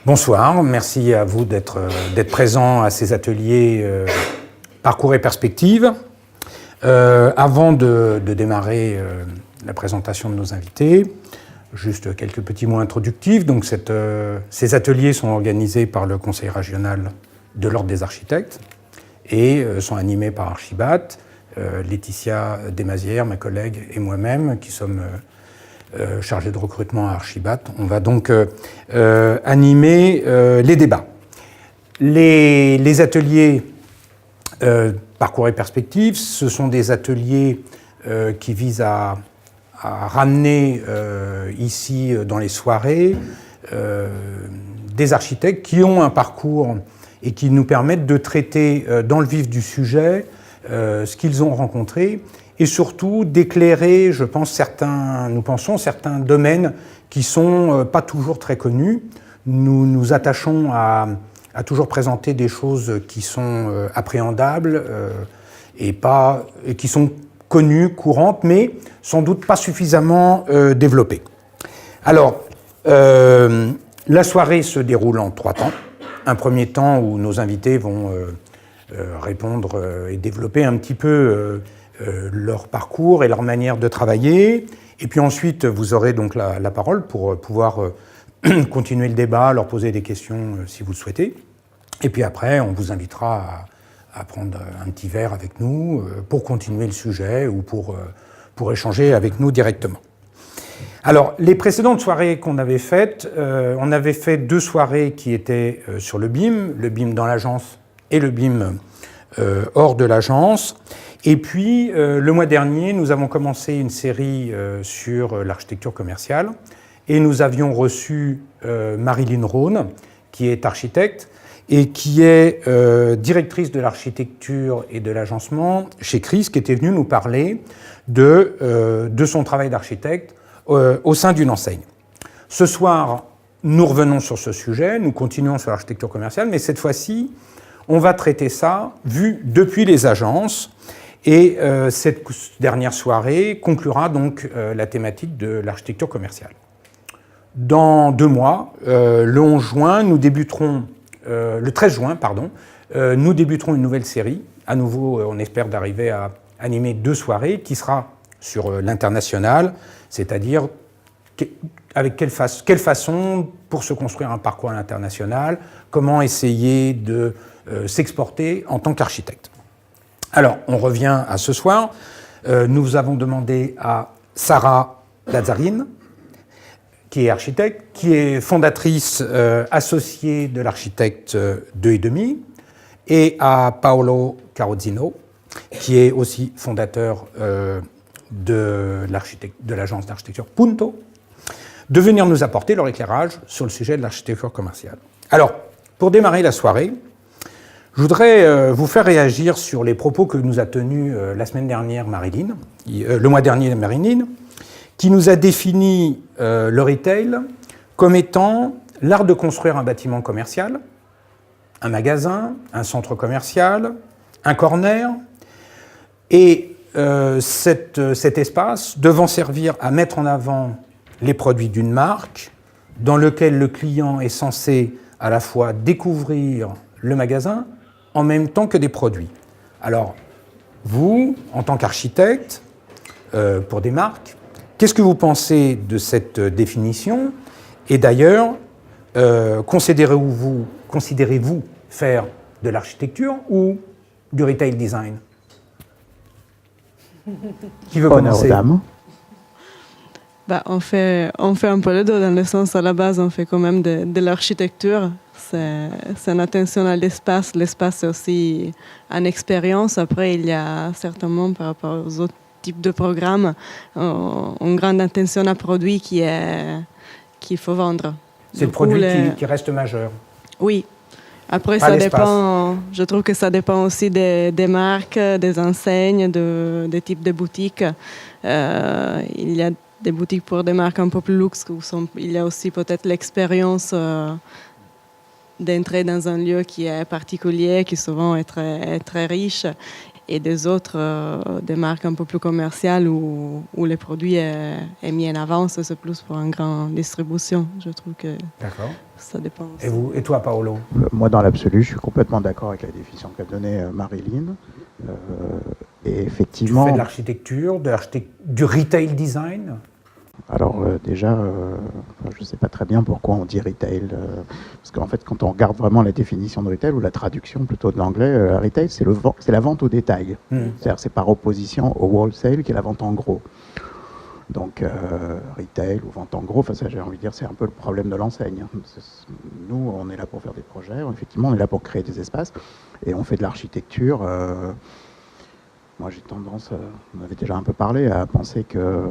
Bonsoir, merci à vous d'être présents à ces ateliers Parcours et Perspectives. Avant de démarrer la présentation de nos invités, juste quelques petits mots introductifs. Donc ces ateliers sont organisés par le Conseil régional de l'Ordre des architectes et sont animés par Archibat, Laetitia Desmazières, ma collègue, et moi-même, qui sommes chargés de recrutement à Archibat. On va donc animer les débats. Les ateliers Parcours et Perspectives, ce sont des ateliers qui visent à ramener ici dans les soirées des architectes qui ont un parcours et qui nous permettent de traiter dans le vif du sujet ce qu'ils ont rencontré et surtout d'éclairer, nous pensons, certains domaines qui ne sont pas toujours très connus. Nous nous attachons à toujours présenter des choses qui sont appréhendables et qui sont connues, courantes, mais sans doute pas suffisamment développées. Alors, la soirée se déroule en 3 temps. Un premier temps où nos invités vont répondre et développer un petit peu leur parcours et leur manière de travailler. Et puis ensuite, vous aurez donc la parole pour pouvoir continuer le débat, leur poser des questions si vous le souhaitez. Et puis après, on vous invitera à prendre un petit verre avec nous pour continuer le sujet ou pour échanger avec nous directement. Alors, les précédentes soirées qu'on avait faites, on avait fait 2 soirées qui étaient sur le BIM dans l'agence et le BIM hors de l'agence. Et puis, le mois dernier, nous avons commencé une série sur l'architecture commerciale et nous avions reçu Marilyn Rhône, qui est architecte et qui est directrice de l'architecture et de l'agencement chez CRIS, qui était venue nous parler de son travail d'architecte au sein d'une enseigne. Ce soir, nous revenons sur ce sujet, nous continuons sur l'architecture commerciale, mais cette fois-ci, on va traiter ça vu depuis les agences. Et cette dernière soirée conclura donc la thématique de l'architecture commerciale. Dans 2 mois, le 11 juin, le 13 juin, pardon, nous débuterons une nouvelle série. À nouveau, on espère d'arriver à animer 2 soirées qui sera sur l'international, c'est-à-dire avec quelle façon pour se construire un parcours à l'international, comment essayer de s'exporter en tant qu'architecte. Alors, on revient à ce soir. Nous avons demandé à Sarah Lazarine, qui est architecte, qui est fondatrice associée de l'architecte 2,5, et à Paolo Carozzino, qui est aussi fondateur de l'agence d'architecture Punto, de venir nous apporter leur éclairage sur le sujet de l'architecture commerciale. Alors, pour démarrer la soirée, je voudrais vous faire réagir sur les propos que nous a tenus la semaine dernière Marilyn, le mois dernier Marilyn, qui nous a défini le retail comme étant l'art de construire un bâtiment commercial, un magasin, un centre commercial, un corner, et cet espace devant servir à mettre en avant les produits d'une marque, dans lequel le client est censé à la fois découvrir le magasin en même temps que des produits. Alors, vous, en tant qu'architecte, pour des marques, qu'est-ce que vous pensez de cette définition? Et d'ailleurs, considérez-vous faire de l'architecture ou du retail design? Qui veut commencer? On fait un peu les deux, dans le sens, à la base, on fait quand même de l'architecture. C'est une attention à l'espace. L'espace, c'est aussi une expérience. Après, il y a certainement, par rapport aux autres types de programmes, une grande attention à produit qu'il faut vendre. C'est le produit qui reste majeur. Oui. Après, ça dépend. Je trouve que ça dépend aussi des marques, des enseignes, des types de boutiques. Il y a des boutiques pour des marques un peu plus luxe où il y a aussi peut-être l'expérience d'entrer dans un lieu qui est particulier, qui souvent est très, très riche. et des autres, des marques un peu plus commerciales où les produits est mis en avant. C'est plus pour une grande distribution. Je trouve que ça dépend aussi. Et toi, Paolo? Moi, dans l'absolu, je suis complètement d'accord avec la définition qu'a donnée Marilyn. Et effectivement... Tu fais de l'architecture, du retail design? Alors déjà, je ne sais pas très bien pourquoi on dit retail, parce qu'en fait, quand on regarde vraiment la définition de retail, ou la traduction plutôt de l'anglais, retail, c'est la vente au détail. C'est-à-dire c'est par opposition au wholesale, qui est la vente en gros. Donc retail ou vente en gros, ça j'ai envie de dire, c'est un peu le problème de l'enseigne. Nous, on est là pour faire des projets, effectivement, on est là pour créer des espaces, et on fait de l'architecture. Moi, j'ai tendance, on avait déjà un peu parlé, à penser que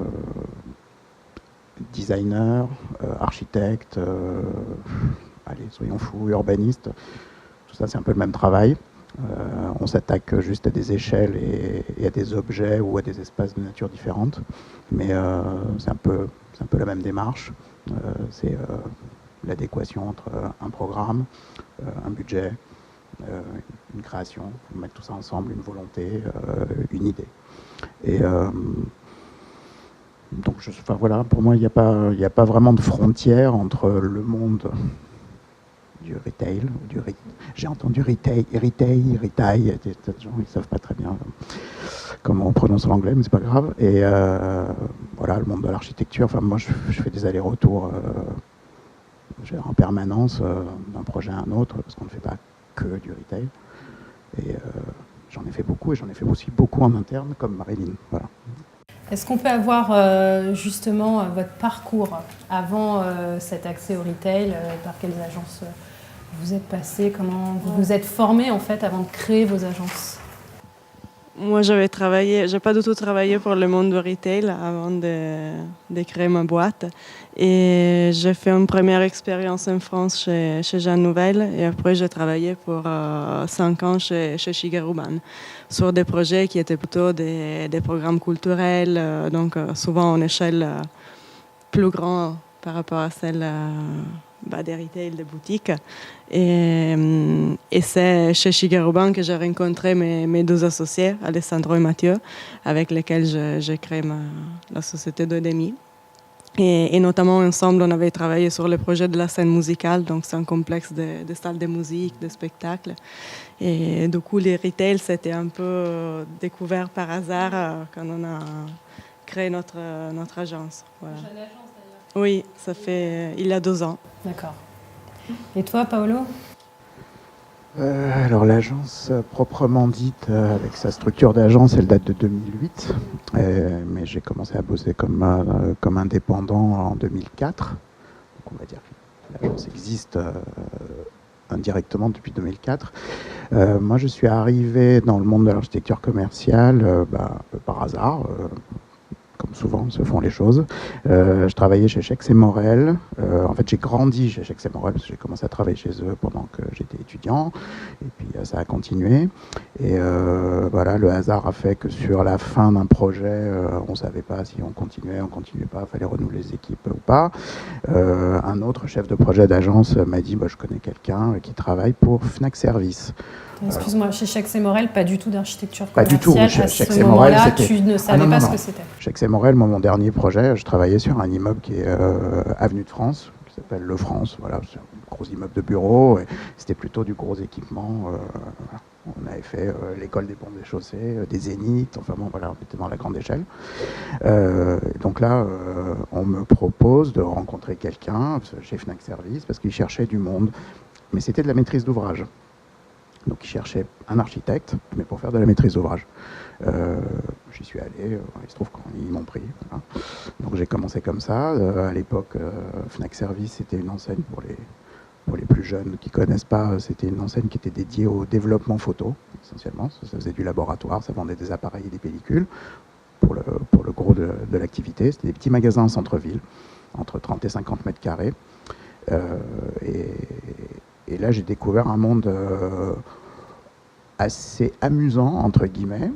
designer, architecte, allez, soyons fous, urbaniste, tout ça c'est un peu le même travail. On s'attaque juste à des échelles et à des objets ou à des espaces de nature différentes, mais c'est un peu la même démarche. C'est l'adéquation entre un programme, un budget, une création, mettre tout ça ensemble, une volonté, une idée. Et donc, voilà, pour moi, il n'y a pas vraiment de frontière entre le monde du retail, j'ai entendu retail, des gens ils ne savent pas très bien comment on prononce l'anglais, mais c'est pas grave. Et voilà, le monde de l'architecture, moi je fais des allers-retours en permanence d'un projet à un autre, parce qu'on ne fait pas que du retail. Et j'en ai fait beaucoup, et j'en ai fait aussi beaucoup en interne, comme Marilyn. Voilà. Est-ce qu'on peut avoir justement votre parcours avant cet accès au retail, par quelles agences vous êtes passé, comment vous vous êtes formé en fait avant de créer vos agences? Moi, j'ai pas du tout travaillé pour le monde du retail avant de créer ma boîte. Et j'ai fait une première expérience en France chez Jeanne Nouvel. Et après, j'ai travaillé pour 5 ans chez Shigeru Ban sur des projets qui étaient plutôt des programmes culturels, donc souvent en échelle plus grande par rapport à celle des retail, des boutiques. Et c'est chez Shigeru Ban que j'ai rencontré mes deux associés, Alessandro et Mathieu, avec lesquels j'ai créé la société d'Odemi. Et notamment, ensemble, on avait travaillé sur le projet de la scène musicale, donc c'est un complexe de salles de musique, de spectacles. Et du coup, les retail, c'était un peu découvert par hasard quand on a créé notre agence. Voilà. Jeune agence d'ailleurs. Oui, ça fait il y a 2 ans. D'accord. Et toi, Paolo? Alors l'agence proprement dite, avec sa structure d'agence, elle date de 2008, mais j'ai commencé à bosser comme indépendant en 2004. Donc on va dire que l'agence existe indirectement depuis 2004. Moi je suis arrivé dans le monde de l'architecture commerciale par hasard. Comme souvent se font les choses. Je travaillais chez Schex et Morel. En fait, j'ai grandi chez Schex et Morel parce que j'ai commencé à travailler chez eux pendant que j'étais étudiant. Et puis, ça a continué. Et voilà, le hasard a fait que sur la fin d'un projet, on ne savait pas si on continuait pas, il fallait renouveler les équipes ou pas. Un autre chef de projet d'agence m'a dit je connais quelqu'un qui travaille pour Fnac Service. Excuse-moi, chez Schex et Morel, pas du tout d'architecture commerciale. Pas du tout. À ce moment-là, tu ne savais pas ce que c'était. Schex et Morel, moi, mon dernier projet, je travaillais sur un immeuble qui est Avenue de France, qui s'appelle Le France. Voilà, c'est un gros immeuble de bureaux. C'était plutôt du gros équipement. On avait fait l'école des ponts des chaussées, des zéniths. Enfin bon, voilà, on était dans la grande échelle. Donc là, on me propose de rencontrer quelqu'un chez Fnac Service parce qu'il cherchait du monde. Mais c'était de la maîtrise d'ouvrage. Donc ils cherchaient un architecte, mais pour faire de la maîtrise d'ouvrage. J'y suis allé, il se trouve qu'ils m'ont pris. Voilà. Donc j'ai commencé comme ça. À l'époque, Fnac Service, c'était une enseigne pour les plus jeunes qui ne connaissent pas, c'était une enseigne qui était dédiée au développement photo, essentiellement. Ça faisait du laboratoire, ça vendait des appareils et des pellicules pour le gros de l'activité. C'était des petits magasins en centre-ville, entre 30 et 50 mètres carrés. Et là, j'ai découvert un monde assez amusant, entre guillemets,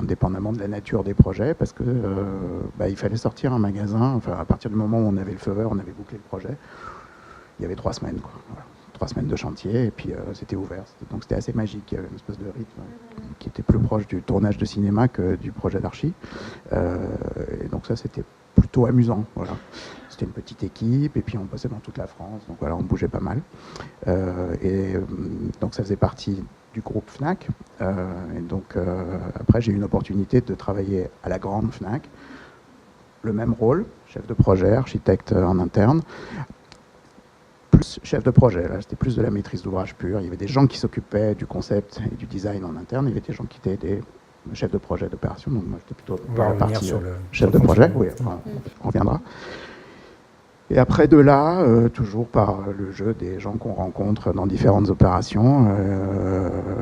indépendamment de la nature des projets, parce que il fallait sortir un magasin. Enfin, à partir du moment où on avait le feu vert, on avait bouclé le projet. Il y avait 3 semaines, quoi. Voilà. 3 semaines de chantier, et puis c'était ouvert. Donc c'était assez magique, il y avait une espèce de rythme qui était plus proche du tournage de cinéma que du projet d'archi. Et donc ça, c'était plutôt amusant. Voilà. C'était une petite équipe, et puis on bossait dans toute la France, donc voilà, on bougeait pas mal. Donc ça faisait partie du groupe Fnac. Et donc après, j'ai eu une opportunité de travailler à la grande Fnac, le même rôle, chef de projet, architecte en interne, plus chef de projet. Là, c'était plus de la maîtrise d'ouvrage pure. Il y avait des gens qui s'occupaient du concept et du design en interne. Il y avait des gens qui étaient des chefs de projet d'opération. Donc moi, j'étais plutôt dans la partie sur chef de projet. Oui, on reviendra. Et après de là, toujours par le jeu des gens qu'on rencontre dans différentes opérations,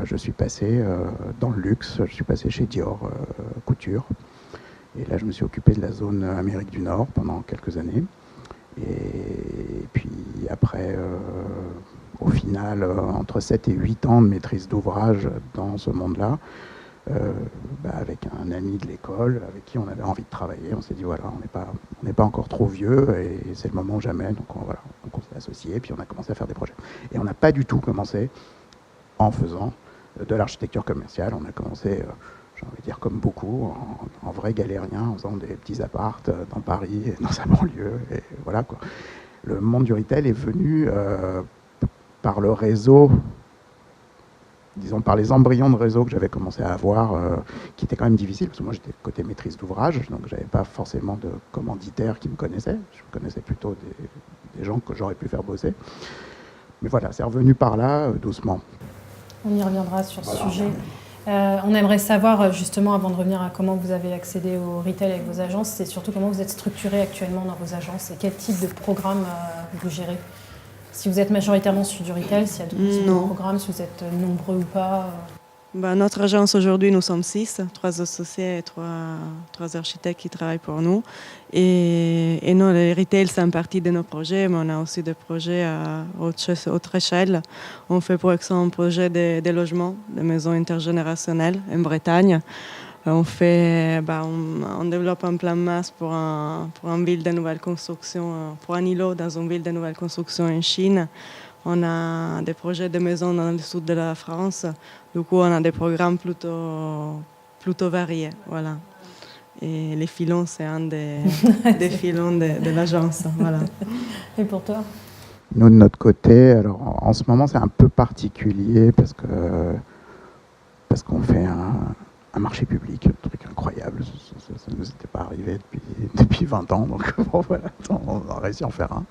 je suis passé dans le luxe. Je suis passé chez Dior Couture. Et là, je me suis occupé de la zone Amérique du Nord pendant quelques années. Et puis après, au final, entre 7 et 8 ans de maîtrise d'ouvrage dans ce monde-là, avec un ami de l'école avec qui on avait envie de travailler, on s'est dit voilà, on n'est pas encore trop vieux et c'est le moment ou jamais, donc on s'est associés, puis on a commencé à faire des projets. Et on n'a pas du tout commencé en faisant de l'architecture commerciale, on a commencé... j'ai envie de dire comme beaucoup, en vrai galérien, en faisant des petits appartes dans Paris et dans sa banlieue. Et voilà, quoi. Le monde du retail est venu par le réseau, disons par les embryons de réseau que j'avais commencé à avoir, qui étaient quand même difficiles, parce que moi j'étais côté maîtrise d'ouvrage, donc j'avais pas forcément de commanditaires qui me connaissaient. Je connaissais plutôt des gens que j'aurais pu faire bosser. Mais voilà, c'est revenu par là, doucement. On y reviendra sur ce sujet. On aimerait savoir, justement, avant de revenir à comment vous avez accédé au retail avec vos agences, c'est surtout comment vous êtes structuré actuellement dans vos agences et quel type de programme vous gérez. Si vous êtes majoritairement sur du retail, s'il y a d'autres types de programmes, si vous êtes nombreux ou pas. Notre agence aujourd'hui, nous sommes 6, 3 associés et 3 architectes qui travaillent pour nous. Et nous, le retail, c'est une partie de nos projets, mais on a aussi des projets à autre échelle. On fait par exemple un projet de logement, de maisons intergénérationnelles en Bretagne. On développe un plan masse pour une ville de nouvelle construction, pour un îlot dans une ville de nouvelle construction en Chine. On a des projets de maisons dans le sud de la France. Du coup, on a des programmes plutôt variés. Voilà. Et les filons, c'est un des filons de l'agence. Voilà. Et pour toi ? Nous, de notre côté, alors en ce moment, c'est un peu particulier parce qu'on fait un marché public, un truc incroyable. Ça ne nous était pas arrivé depuis 20 ans, donc bon, voilà, on a réussi à en faire un.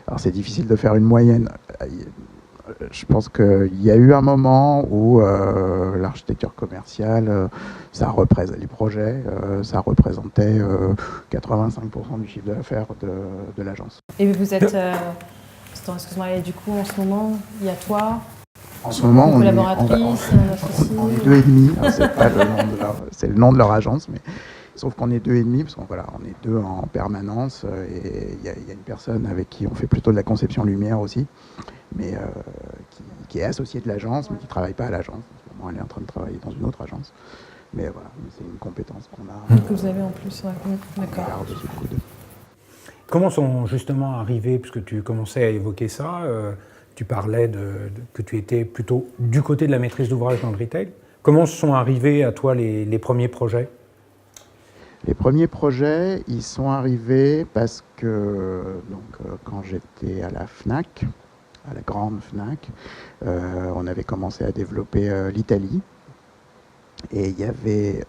Alors c'est difficile de faire une moyenne. Je pense qu'il y a eu un moment où l'architecture commerciale, les projets, ça représentait 85% du chiffre d'affaires de l'agence. Et vous êtes... excuse-moi, et du coup, en ce moment, il y a toi, en ce moment, on est 2,5. C'est le nom de leur agence, mais sauf qu'on est 2,5 parce qu'on est 2 en permanence et il y a une personne avec qui on fait plutôt de la conception lumière aussi, mais qui est associée de l'agence, mais qui ne travaille pas à l'agence. En ce moment, elle est en train de travailler dans une autre agence. Mais voilà, c'est une compétence qu'on a. Que vous avez en plus, ouais. D'accord. Comment sont justement arrivés, puisque tu commençais à évoquer ça, tu parlais que tu étais plutôt du côté de la maîtrise d'ouvrage dans le retail. Comment sont arrivés à toi les premiers projets ? Les premiers projets, ils sont arrivés parce que quand j'étais à la Fnac, à la grande Fnac, on avait commencé à développer l'Italie. Et il y avait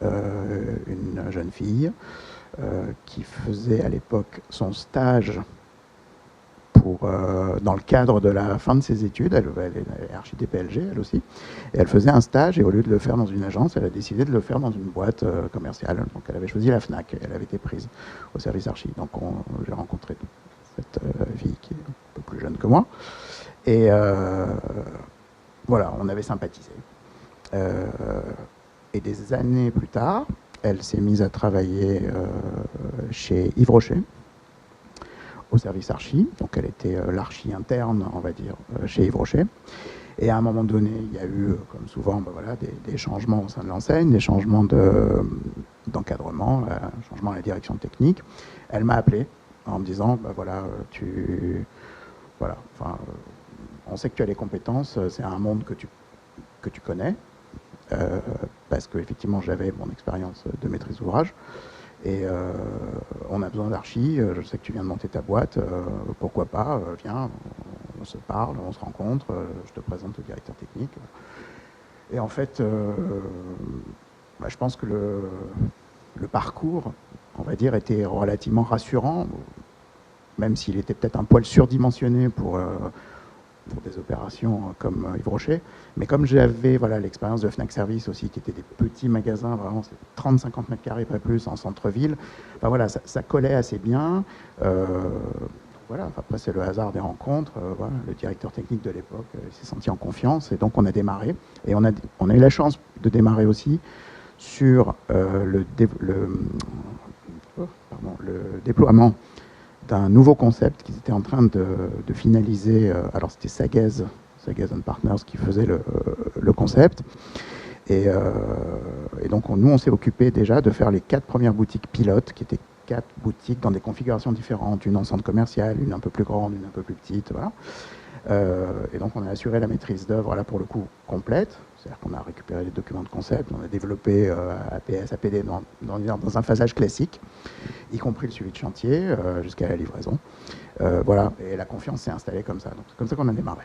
une jeune fille qui faisait à l'époque son stage dans le cadre de la fin de ses études. Elle est archi DPLG, elle aussi. Et elle faisait un stage, et au lieu de le faire dans une agence, elle a décidé de le faire dans une boîte commerciale. Donc elle avait choisi la Fnac, et elle avait été prise au service archi. Donc j'ai rencontré cette fille qui est un peu plus jeune que moi. Et voilà, on avait sympathisé. Et des années plus tard, elle s'est mise à travailler chez Yves Rocher, au service archi. Donc elle était l'archi interne, on va dire, chez Yves Rocher. Et à un moment donné, il y a eu, comme souvent, des changements au sein de l'enseigne, des changements d'encadrement, un changement à la direction technique. Elle m'a appelé en me disant, bah voilà, voilà, enfin, on sait que tu as les compétences, c'est un monde que tu connais, parce qu'effectivement j'avais mon expérience de maîtrise d'ouvrage, et on a besoin d'archi, je sais que tu viens de monter ta boîte, pourquoi pas, viens, on se parle, on se rencontre, je te présente au directeur technique. Et en fait, bah, je pense que le parcours, on va dire, était relativement rassurant, même s'il était peut-être un poil surdimensionné pour des opérations comme Yves Rocher. Mais comme j'avais voilà, l'expérience de Fnac Service aussi, qui étaient des petits magasins, vraiment 30-50 mètres carrés, pas plus, en centre-ville, enfin, voilà, ça collait assez bien. Voilà, après, c'est le hasard des rencontres. Voilà, le directeur technique de l'époque s'est senti en confiance, et donc on a démarré. Et on a eu la chance de démarrer aussi sur le déploiement d'un nouveau concept qu'ils étaient en train de finaliser. Alors c'était Sagaz & Partners qui faisait le concept. Et donc nous, on s'est occupé déjà de faire les 4 premières boutiques pilotes, qui étaient 4 boutiques dans des configurations différentes, une en centre commercial, une un peu plus grande, une un peu plus petite, voilà. Et donc on a assuré la maîtrise d'œuvre, là pour le coup, complète. C'est-à-dire qu'on a récupéré les documents de concept, on a développé APS, APD dans un phasage classique, y compris le suivi de chantier jusqu'à la livraison. Voilà, et la confiance s'est installée comme ça. Donc c'est comme ça qu'on a démarré.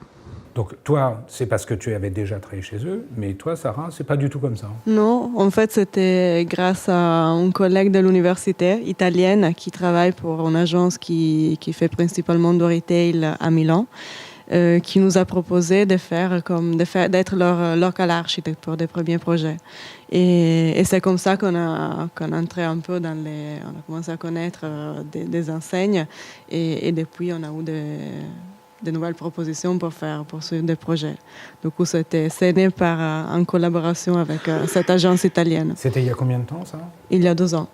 Donc toi, c'est parce que tu avais déjà travaillé chez eux, mais toi, Sarah, c'est pas du tout comme ça. Non, en fait, c'était grâce à un collègue de l'université italienne qui travaille pour une agence qui fait principalement de retail à Milan, qui nous a proposé d'être leur local architecte pour des premiers projets. Et c'est comme ça qu'on a entré un peu on a commencé à connaître des enseignes, et depuis on a eu de nouvelles propositions pour poursuivre des projets. Du coup, c'est né en collaboration avec cette agence italienne. C'était il y a combien de temps, ça? Il y a 2 ans.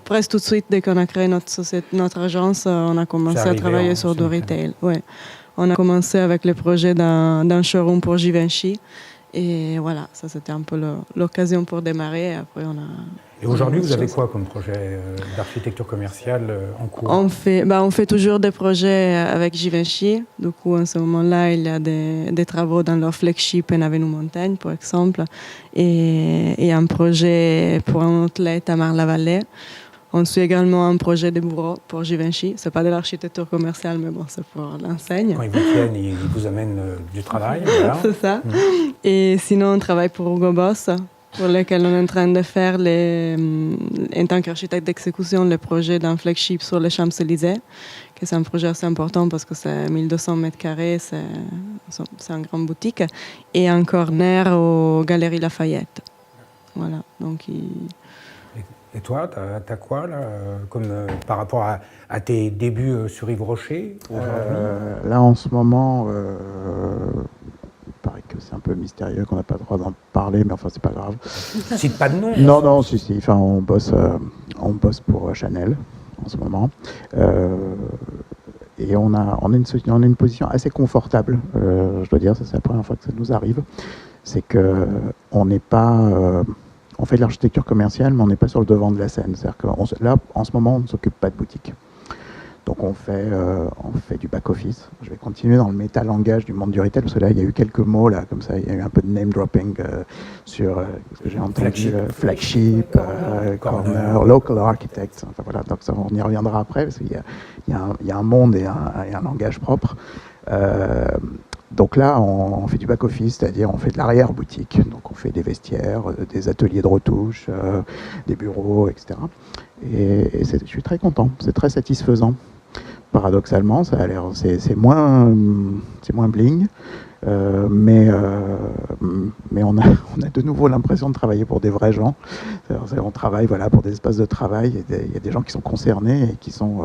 Presque tout de suite, dès qu'on a créé notre agence, on a commencé à travailler sur du retail. Ouais. On a commencé avec le projet d'un showroom pour Givenchy. Et voilà, ça c'était un peu l'occasion pour démarrer. Après, Et aujourd'hui, vous avez quoi comme projet d'architecture commerciale en cours? On fait toujours des projets avec Givenchy. Du coup, en ce moment-là, il y a des travaux dans leur flagship en Avenue Montaigne, par exemple, et un projet pour un outlet à Marne-la-Vallée. On suit également un projet de bureau pour Givenchy. Ce n'est pas de l'architecture commerciale, mais bon, c'est pour l'enseigne. Quand ils vous tiennent, ils vous amènent du travail. Voilà. C'est ça. Et sinon, on travaille pour Hugo Boss, pour lequel on est en train de faire, en tant qu'architecte d'exécution, le projet d'un flagship sur les Champs-Élysées, que c'est un projet assez important parce que c'est 1200 mètres carrés, c'est une grande boutique, et un corner aux Galeries Lafayette. Voilà, donc Et toi, tu as quoi là, par rapport à tes débuts sur Yves Rocher aujourd'hui? Là, en ce moment, il paraît que c'est un peu mystérieux, qu'on n'a pas le droit d'en parler, mais enfin, c'est pas grave. Cite pas de nom. Non, si. Enfin, on bosse pour Chanel en ce moment. Et on a une position assez confortable, je dois dire, ça c'est la première fois que ça nous arrive. C'est qu'on n'est pas... on fait de l'architecture commerciale, mais on n'est pas sur le devant de la scène. C'est-à-dire que là, en ce moment, on ne s'occupe pas de boutique. Donc on fait du back-office. Je vais continuer dans le métalangage du monde du retail, parce que là, il y a eu quelques mots, là, comme ça, il y a eu un peu de name-dropping sur, j'ai entendu, flagship, corner, local architect. Enfin, voilà, donc ça, on y reviendra après, parce qu'il y a un monde et un langage propre. Donc là, on fait du back-office, c'est-à-dire on fait de l'arrière-boutique. Donc on fait des vestiaires, des ateliers de retouche, des bureaux, etc. Et je suis très content, c'est très satisfaisant. Paradoxalement, ça a l'air, c'est moins bling, mais on a de nouveau l'impression de travailler pour des vrais gens. On travaille pour des espaces de travail, il y a des gens qui sont concernés et qui sont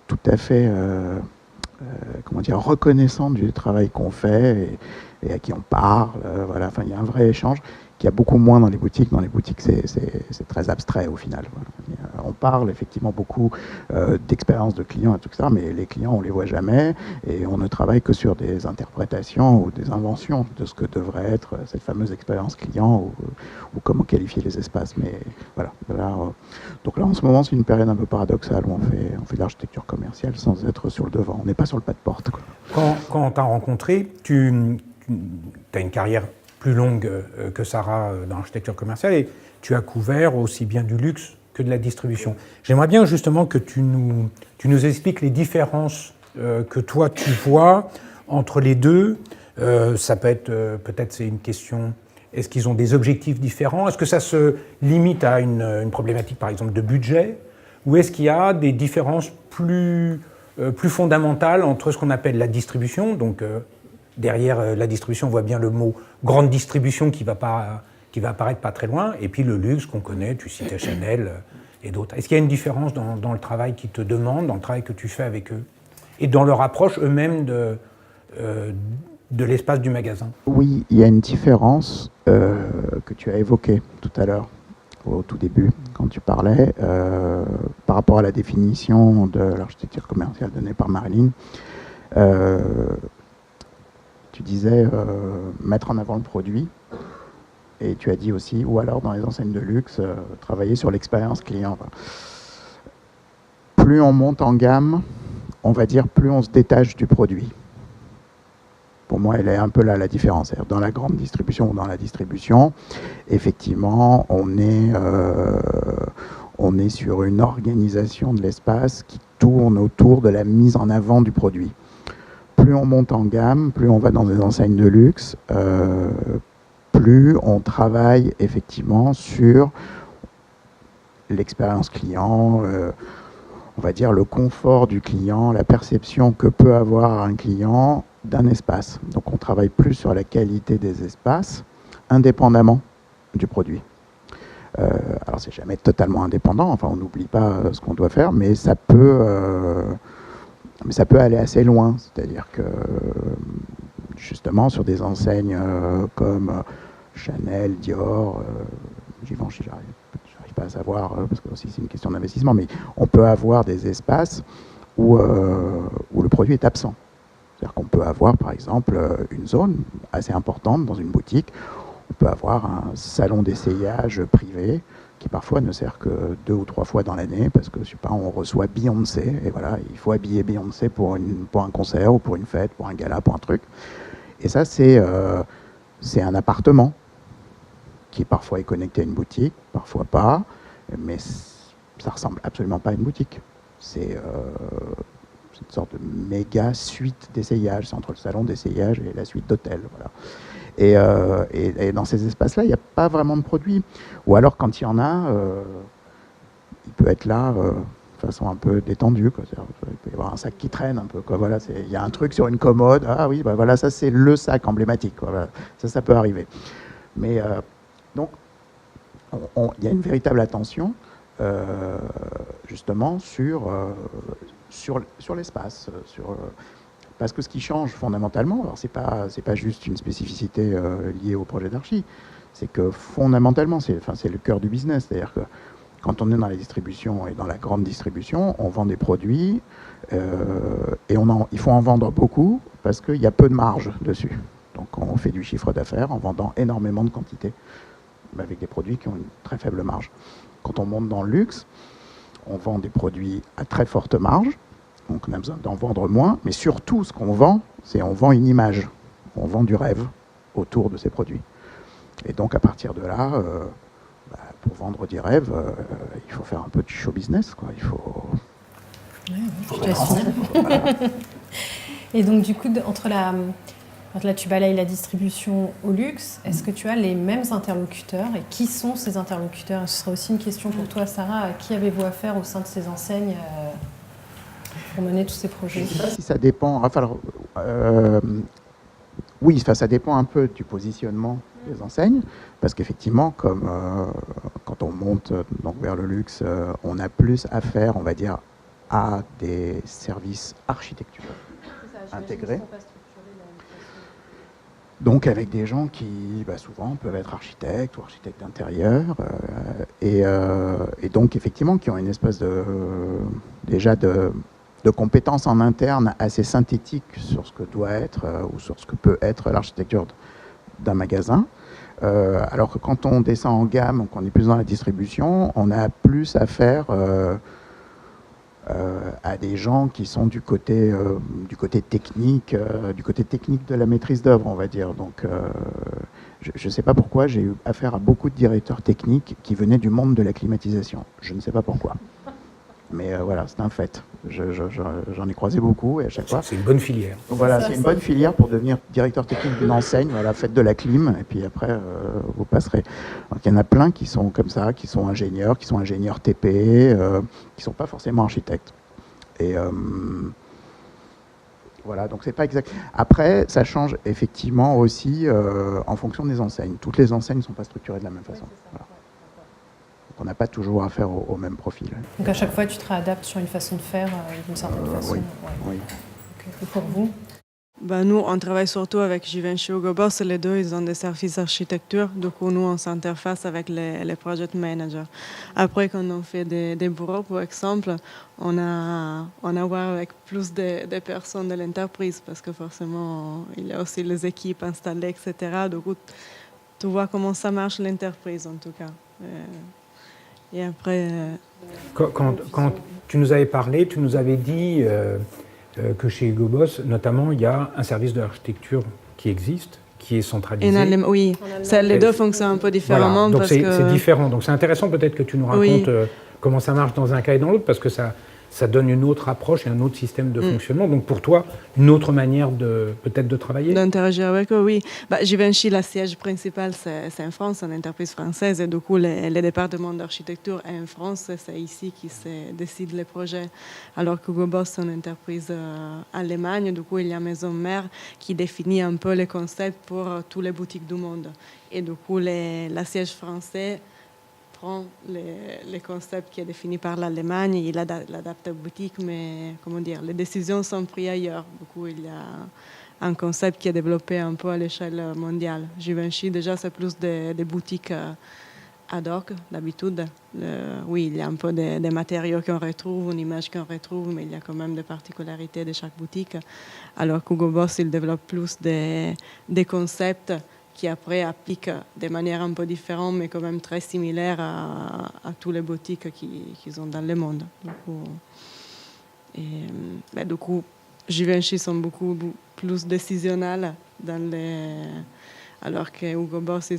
tout à fait... reconnaissant du travail qu'on fait et à qui on parle. Voilà. Enfin, il y a un vrai échange qu'il y a beaucoup moins dans les boutiques. Dans les boutiques, c'est très abstrait au final. Voilà. On parle effectivement beaucoup d'expérience de clients et tout ça, mais les clients, on les voit jamais et on ne travaille que sur des interprétations ou des inventions de ce que devrait être cette fameuse expérience client ou comment qualifier les espaces. Mais voilà. Donc là, en ce moment, c'est une période un peu paradoxale où on fait de l'architecture commerciale sans être sur le devant. On n'est pas sur le pas de porte, quoi. Quand on t'a rencontré, tu as une carrière plus longue que Sarah dans l'architecture commerciale et tu as couvert aussi bien du luxe que de la distribution. J'aimerais bien justement que tu nous expliques les différences que toi tu vois entre les deux. Ça peut être, peut-être c'est une question, est-ce qu'ils ont des objectifs différents? Est-ce que ça se limite à une problématique par exemple de budget? Ou est-ce qu'il y a des différences plus fondamentales entre ce qu'on appelle la distribution, donc derrière la distribution on voit bien le mot grande distribution qui va apparaître pas très loin, et puis le luxe qu'on connaît, tu citais Chanel et d'autres. Est-ce qu'il y a une différence dans le travail qu'ils te demandent, dans le travail que tu fais avec eux, et dans leur approche eux-mêmes de l'espace du magasin? Oui, il y a une différence que tu as évoquée tout à l'heure, au tout début, quand tu parlais, par rapport à la définition de l'architecture commerciale donnée par Marilyn. Tu disais mettre en avant le produit, et tu as dit aussi, ou alors dans les enseignes de luxe, travailler sur l'expérience client. Plus on monte en gamme, on va dire plus on se détache du produit. Pour moi, elle est un peu là la différence. Dans la grande distribution ou dans la distribution, effectivement, on est sur une organisation de l'espace qui tourne autour de la mise en avant du produit. Plus on monte en gamme, plus on va dans des enseignes de luxe, plus on travaille effectivement sur l'expérience client, on va dire le confort du client, la perception que peut avoir un client d'un espace. Donc on travaille plus sur la qualité des espaces, indépendamment du produit. Alors c'est jamais totalement indépendant, enfin on n'oublie pas ce qu'on doit faire, mais ça peut aller assez loin. C'est-à-dire que justement sur des enseignes comme Chanel, Dior, Givenchy, j'arrive pas à savoir, parce que aussi c'est une question d'investissement, mais on peut avoir des espaces où le produit est absent. C'est-à-dire qu'on peut avoir, par exemple, une zone assez importante dans une boutique. On peut avoir un salon d'essayage privé qui parfois ne sert que 2 ou 3 fois dans l'année parce que, je sais pas, on reçoit Beyoncé et voilà, il faut habiller Beyoncé pour un concert ou pour une fête, pour un gala, pour un truc. Et ça, c'est un appartement qui parfois est connecté à une boutique, parfois pas, mais ça ressemble absolument pas à une boutique. C'est une sorte de méga suite d'essayage. C'est entre le salon d'essayage et la suite d'hôtel. Voilà. Et dans ces espaces-là, il n'y a pas vraiment de produit. Ou alors, quand il y en a, il peut être là de façon un peu détendue. Quoi. Il peut y avoir un sac qui traîne un peu. Quoi. Voilà, il y a un truc sur une commode. Ah oui, bah voilà, ça c'est le sac emblématique. Quoi. Voilà. Ça peut arriver. Mais donc, il y a une véritable attention justement sur l'espace, parce que ce qui change fondamentalement, alors c'est pas juste une spécificité liée au projet d'archi, c'est que fondamentalement, c'est le cœur du business, c'est-à-dire que quand on est dans la distribution et dans la grande distribution, on vend des produits et il faut en vendre beaucoup parce qu'il y a peu de marge dessus. Donc on fait du chiffre d'affaires en vendant énormément de quantité, mais avec des produits qui ont une très faible marge. Quand on monte dans le luxe, on vend des produits à très forte marge, donc on a besoin d'en vendre moins, mais surtout ce qu'on vend, c'est on vend une image, on vend du rêve autour de ces produits. Et donc à partir de là, pour vendre du rêve, il faut faire un peu de show business, quoi. Il faut... je t'assume. Voilà. Et donc du coup, quand là tu balayes la distribution au luxe, est-ce que tu as les mêmes interlocuteurs et qui sont ces interlocuteurs? Ce sera aussi une question pour toi, Sarah. À qui avez-vous affaire au sein de ces enseignes pour mener tous ces projets? Je ne sais pas si ça dépend. Enfin, alors, oui, ça dépend un peu du positionnement des enseignes, parce qu'effectivement, comme quand on monte donc, vers le luxe, on a plus affaire, on va dire, à des services architecturaux intégrés. Donc avec des gens qui souvent peuvent être architectes ou architectes d'intérieur et donc effectivement qui ont une espèce déjà de compétences en interne assez synthétiques sur ce que doit être ou sur ce que peut être l'architecture d'un magasin. Alors que quand on descend en gamme, qu'on est plus dans la distribution, on a plus à faire à des gens qui sont du côté technique de la maîtrise d'œuvre, on va dire. Donc, je ne sais pas pourquoi j'ai eu affaire à beaucoup de directeurs techniques qui venaient du monde de la climatisation. Je ne sais pas pourquoi. Mais voilà, c'est un fait. J'en ai croisé beaucoup et à chaque fois. C'est une bonne filière. Voilà, c'est une bonne filière pour devenir directeur technique d'une enseigne. Voilà, faites de la clim et puis après vous passerez. Donc il y en a plein qui sont comme ça, qui sont ingénieurs TP, qui sont pas forcément architectes. Et voilà, donc c'est pas exact. Après, ça change effectivement aussi en fonction des enseignes. Toutes les enseignes ne sont pas structurées de la même façon. Voilà. On n'a pas toujours affaire au même profil. Donc à chaque fois, tu te réadaptes sur une façon de faire, d'une certaine façon. Oui. Ouais. Oui. Okay. Et pour vous? Nous, on travaille surtout avec Givenchy et Hugo Boss. Les deux, ils ont des services d'architecture. Du coup, nous, on s'interface avec les project managers. Après, quand on fait des bureaux, par exemple, on a à voir avec plus de personnes de l'entreprise parce que forcément, il y a aussi les équipes installées, etc. Du coup, tu vois comment ça marche l'entreprise, en tout cas. Et après... Quand tu nous avais parlé, tu nous avais dit que chez Hugo Boss, notamment, il y a un service de l'architecture qui existe, qui est centralisé. Oui, les deux fonctionnent un peu différemment. Voilà. Donc c'est différent. Donc c'est intéressant peut-être que tu nous racontes comment ça marche dans un cas et dans l'autre, parce que ça donne une autre approche et un autre système de fonctionnement. Donc pour toi, une autre manière peut-être de travailler. D'interagir avec eux, oui. Givenchy, la siège principal, c'est en France, une entreprise française. Et du coup, les départements d'architecture en France, c'est ici qui se décident les projets. Alors que Hugo Boss, c'est une entreprise allemande. Du coup, il y a Maison Mère qui définit un peu les concepts pour toutes les boutiques du monde. Et du coup, la siège française prend les concepts qui est défini par l'Allemagne, il l'adapte aux boutiques, mais comment dire, les décisions sont prises ailleurs. Du coup, il y a un concept qui est développé un peu à l'échelle mondiale. Givenchy, déjà, c'est plus des boutiques ad hoc, d'habitude. Oui, il y a un peu des matériaux qu'on retrouve, une image qu'on retrouve, mais il y a quand même des particularités de chaque boutique. Alors qu'Hugo Boss, il développe plus des concepts qui après appliquent de manière un peu différente, mais quand même très similaire à toutes les boutiques qu'ils ont dans le monde. Du coup, Givenchy sont beaucoup plus décisionnels alors que Hugo Boss,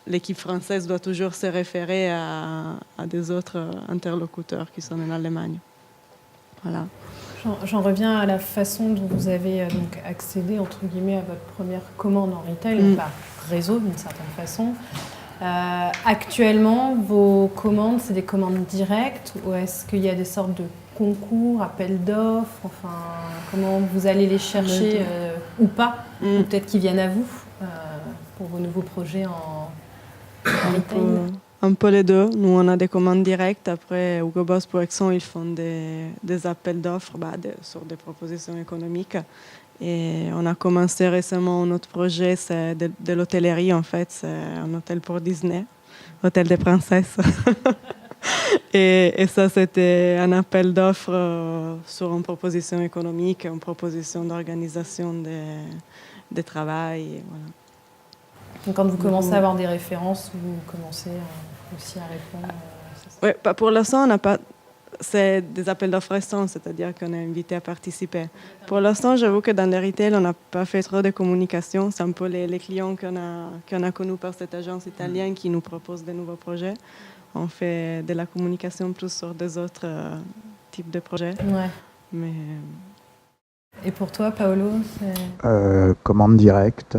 l'équipe française doit toujours se référer à des autres interlocuteurs qui sont en Allemagne. Voilà. J'en reviens à la façon dont vous avez donc accédé entre guillemets à votre première commande en retail, par réseau d'une certaine façon. Actuellement, vos commandes, c'est des commandes directes ou est-ce qu'il y a des sortes de concours, appels d'offres, enfin, comment vous allez les chercher ou pas, ou peut-être qu'ils viennent à vous pour vos nouveaux projets en retail? Un peu les deux. Nous, on a des commandes directes. Après, Hugo Boss, pour exemple, ils font des appels d'offres sur des propositions économiques. Et on a commencé récemment notre projet, c'est de l'hôtellerie, en fait. C'est un hôtel pour Disney, hôtel des princesses. et ça, c'était un appel d'offres sur une proposition économique, une proposition d'organisation de travail. Et voilà. Donc quand vous commencez à avoir des références, vous commencez aussi à répondre. Oui, pour l'instant, on n'a pas. C'est des appels d'offres récents, c'est-à-dire qu'on est invité à participer. Pour l'instant, j'avoue que dans le retail, on n'a pas fait trop de communication. C'est un peu les clients qu'on a connus par cette agence italienne qui nous propose de nouveaux projets. On fait de la communication plus sur des autres types de projets. Ouais. Mais... Et pour toi, Paolo, commande directe.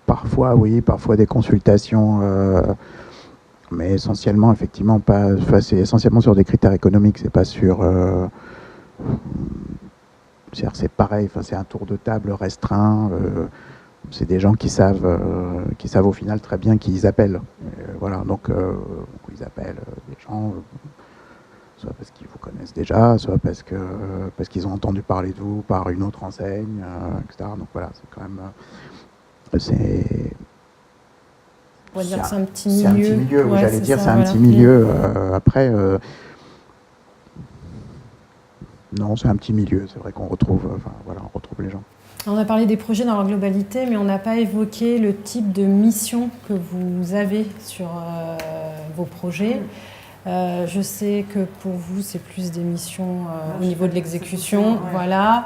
Parfois, oui, parfois des consultations, mais essentiellement, effectivement, pas. Enfin, c'est essentiellement sur des critères économiques. C'est pas sur. C'est pareil. Enfin, c'est un tour de table restreint. C'est des gens qui savent au final très bien qui ils appellent. Voilà. Donc, ils appellent des gens. soit parce qu'ils vous connaissent déjà, soit parce qu'ils ont entendu parler de vous par une autre enseigne, etc. Donc voilà, c'est quand même... On va dire que c'est un petit milieu. C'est un petit milieu, oui, j'allais dire, c'est un petit milieu. Après, non, c'est un petit milieu. C'est vrai qu'on retrouve, on retrouve les gens. On a parlé des projets dans leur globalité, mais on n'a pas évoqué le type de mission que vous avez sur vos projets. Je sais que pour vous, c'est plus des missions au niveau de l'exécution. Ouais. Voilà.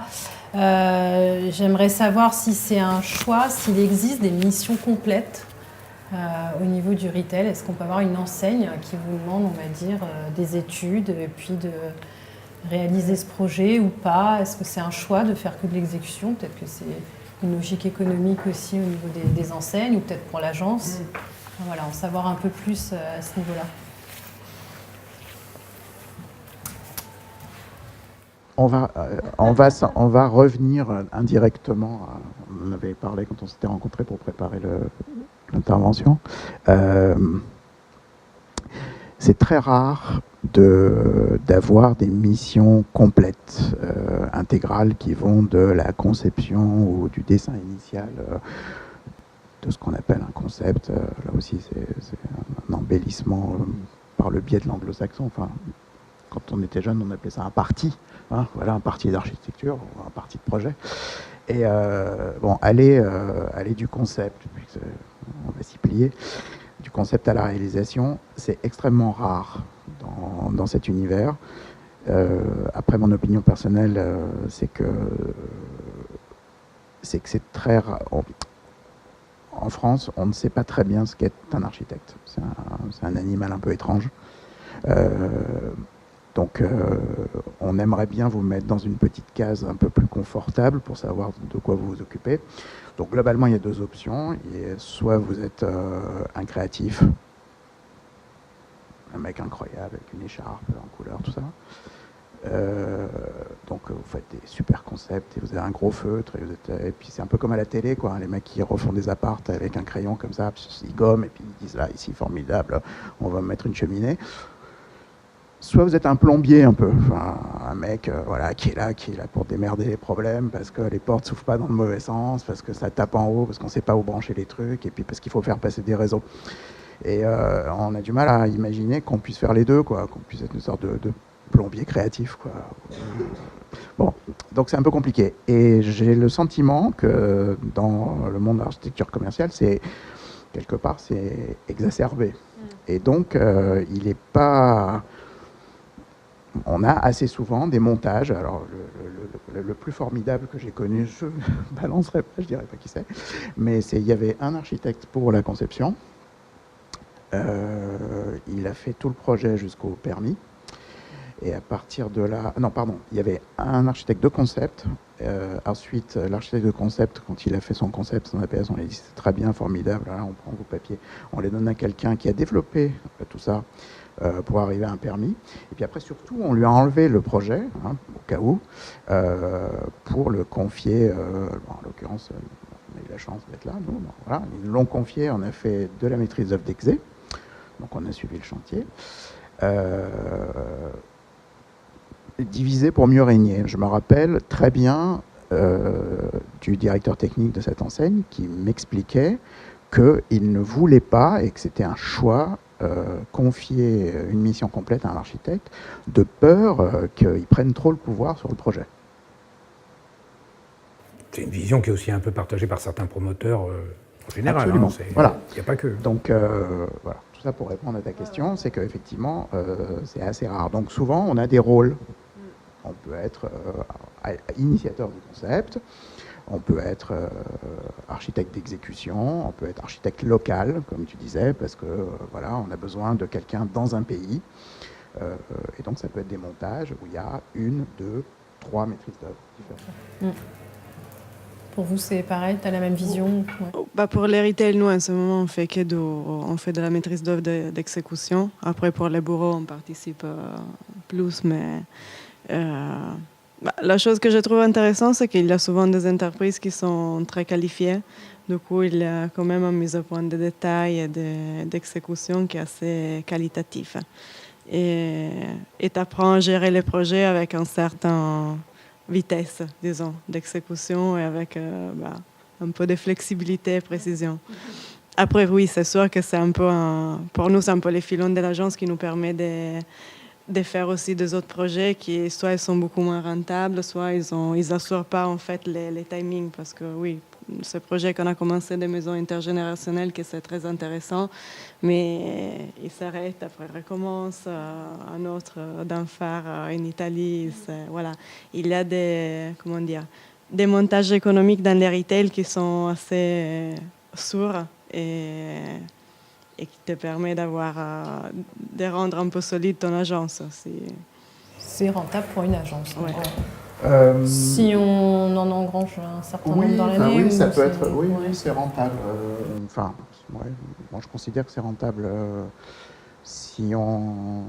J'aimerais savoir si c'est un choix, s'il existe des missions complètes au niveau du retail. Est-ce qu'on peut avoir une enseigne qui vous demande, on va dire, des études et puis de réaliser ce projet ou pas? Est-ce que c'est un choix de faire que de l'exécution? Peut-être que c'est une logique économique aussi au niveau des enseignes ou peut-être pour l'agence. Voilà, en savoir un peu plus à ce niveau-là. On va revenir indirectement, on avait parlé quand on s'était rencontrés pour préparer l'intervention. C'est très rare d'avoir des missions complètes, intégrales, qui vont de la conception ou du dessin initial de ce qu'on appelle un concept. Là aussi, c'est un embellissement par le biais de l'anglo-saxon. Enfin, quand on était jeune, on appelait ça un parti. Hein, voilà, un parti d'architecture, un parti de projet. Et aller du concept, on va s'y plier, du concept à la réalisation, c'est extrêmement rare dans cet univers. Après, mon opinion personnelle, c'est que c'est très rare. En France, on ne sait pas très bien ce qu'est un architecte. C'est un animal un peu étrange. Donc, on aimerait bien vous mettre dans une petite case un peu plus confortable pour savoir de quoi vous vous occupez. Donc, globalement, il y a deux options. Soit vous êtes un créatif, un mec incroyable avec une écharpe en couleur, tout ça. Donc, vous faites des super concepts et vous avez un gros feutre. Et puis, c'est un peu comme à la télé, quoi. Les mecs qui refont des appartes avec un crayon comme ça, ils gomment et puis ils disent là, ici, formidable, on va mettre une cheminée. Soit vous êtes un plombier un peu, enfin, un mec qui est là pour démerder les problèmes parce que les portes s'ouvrent pas dans le mauvais sens, parce que ça tape en haut, parce qu'on sait pas où brancher les trucs, et puis parce qu'il faut faire passer des réseaux. Et on a du mal à imaginer qu'on puisse faire les deux, quoi, qu'on puisse être une sorte de plombier créatif, quoi. Bon, donc c'est un peu compliqué. Et j'ai le sentiment que dans le monde de l'architecture commerciale, quelque part, c'est exacerbé. Et donc, il n'est pas... On a assez souvent des montages. Alors, le plus formidable que j'ai connu, je ne balancerai pas, je ne dirais pas qui c'est, mais il y avait un architecte pour la conception. Il a fait tout le projet jusqu'au permis. Et à partir de là... Non, pardon, il y avait un architecte de concept. Ensuite, l'architecte de concept, quand il a fait son concept, son APS, on lui a dit c'est très bien, formidable, là, on prend vos papiers, on les donne à quelqu'un qui a développé tout ça pour arriver à un permis. Et puis après, surtout, on lui a enlevé le projet, hein, au cas où, pour le confier, en l'occurrence, on a eu la chance d'être là, nous, bon, voilà, ils l'ont confié, on a fait de la maîtrise d'œuvre d'exé, donc on a suivi le chantier. Diviser pour mieux régner. Je me rappelle très bien du directeur technique de cette enseigne qui m'expliquait qu'il ne voulait pas, et que c'était un choix, confier une mission complète à un architecte, de peur qu'il prenne trop le pouvoir sur le projet. C'est une vision qui est aussi un peu partagée par certains promoteurs en général. Absolument. Hein, voilà. Il n'y a pas que. Donc, voilà. Tout ça pour répondre à ta question, c'est qu'effectivement, c'est assez rare. Donc souvent, on a des rôles. On peut être initiateur du concept, on peut être architecte d'exécution, on peut être architecte local, comme tu disais, parce que voilà, on a besoin de quelqu'un dans un pays. Et donc ça peut être des montages où il y a 1, 2, 3 maîtrises d'œuvre différentes. Pour vous, c'est pareil, tu as la même vision? Ouais. Pour les retail, nous, en ce moment, on fait de la maîtrise d'œuvre d'exécution. Après, pour les bureaux, on participe plus, mais... la chose que je trouve intéressante, c'est qu'il y a souvent des entreprises qui sont très qualifiées. Du coup, il y a quand même une mise au point de détail et d'exécution qui est assez qualitatif. et tu apprends à gérer les projets avec une certaine vitesse, disons, d'exécution et avec un peu de flexibilité et précision. Après, oui, c'est sûr que c'est un peu, pour nous, c'est un peu les filons de l'agence qui nous permet de faire aussi des autres projets qui, soit ils sont beaucoup moins rentables, soit ils n'assurent pas en fait les timings, parce que oui, ce projet qu'on a commencé des maisons intergénérationnelles, que c'est très intéressant, mais il s'arrête, après recommence un autre d'en faire en Italie. Voilà. Il y a des montages économiques dans les retail qui sont assez sûrs et qui te permet de rendre un peu solide ton agence aussi. C'est rentable pour une agence. Ouais. Si on en engrange un certain nombre dans l'année. Oui, ça peut être. Oui, c'est rentable. Moi, je considère que c'est rentable si on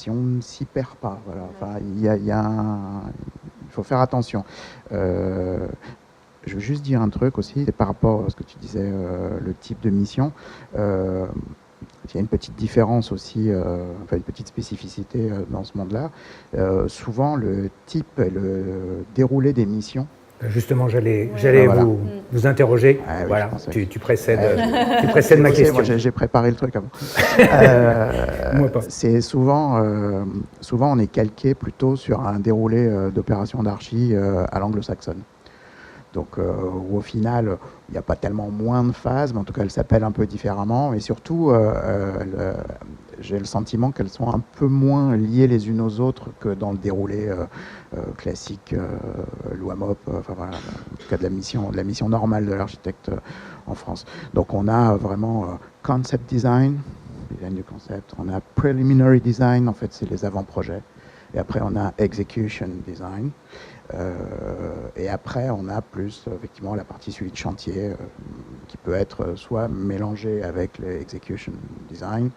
ne s'y perd pas. Voilà. Enfin, il faut faire attention. Je veux juste dire un truc aussi, c'est par rapport à ce que tu disais, le type de mission. Il y a une petite différence aussi, une petite spécificité dans ce monde-là. Souvent, le type et le déroulé des missions. Justement, j'allais voilà. vous interroger. Ah, oui, voilà, tu précèdes ma question. Moi, j'ai préparé le truc avant. Moi pas. C'est souvent on est calqué plutôt sur un déroulé d'opération d'archi à l'anglo-saxonne. Donc, où au final, il n'y a pas tellement moins de phases, mais en tout cas, elles s'appellent un peu différemment. Et surtout, j'ai le sentiment qu'elles sont un peu moins liées les unes aux autres que dans le déroulé classique, LOAMOP, enfin voilà, en tout cas de la mission normale de l'architecte en France. Donc, on a vraiment concept design du concept, on a preliminary design, en fait, c'est les avant-projets. Et après, on a execution design. Et après, on a plus effectivement la partie suivi de chantier qui peut être soit mélangée avec l'execution design.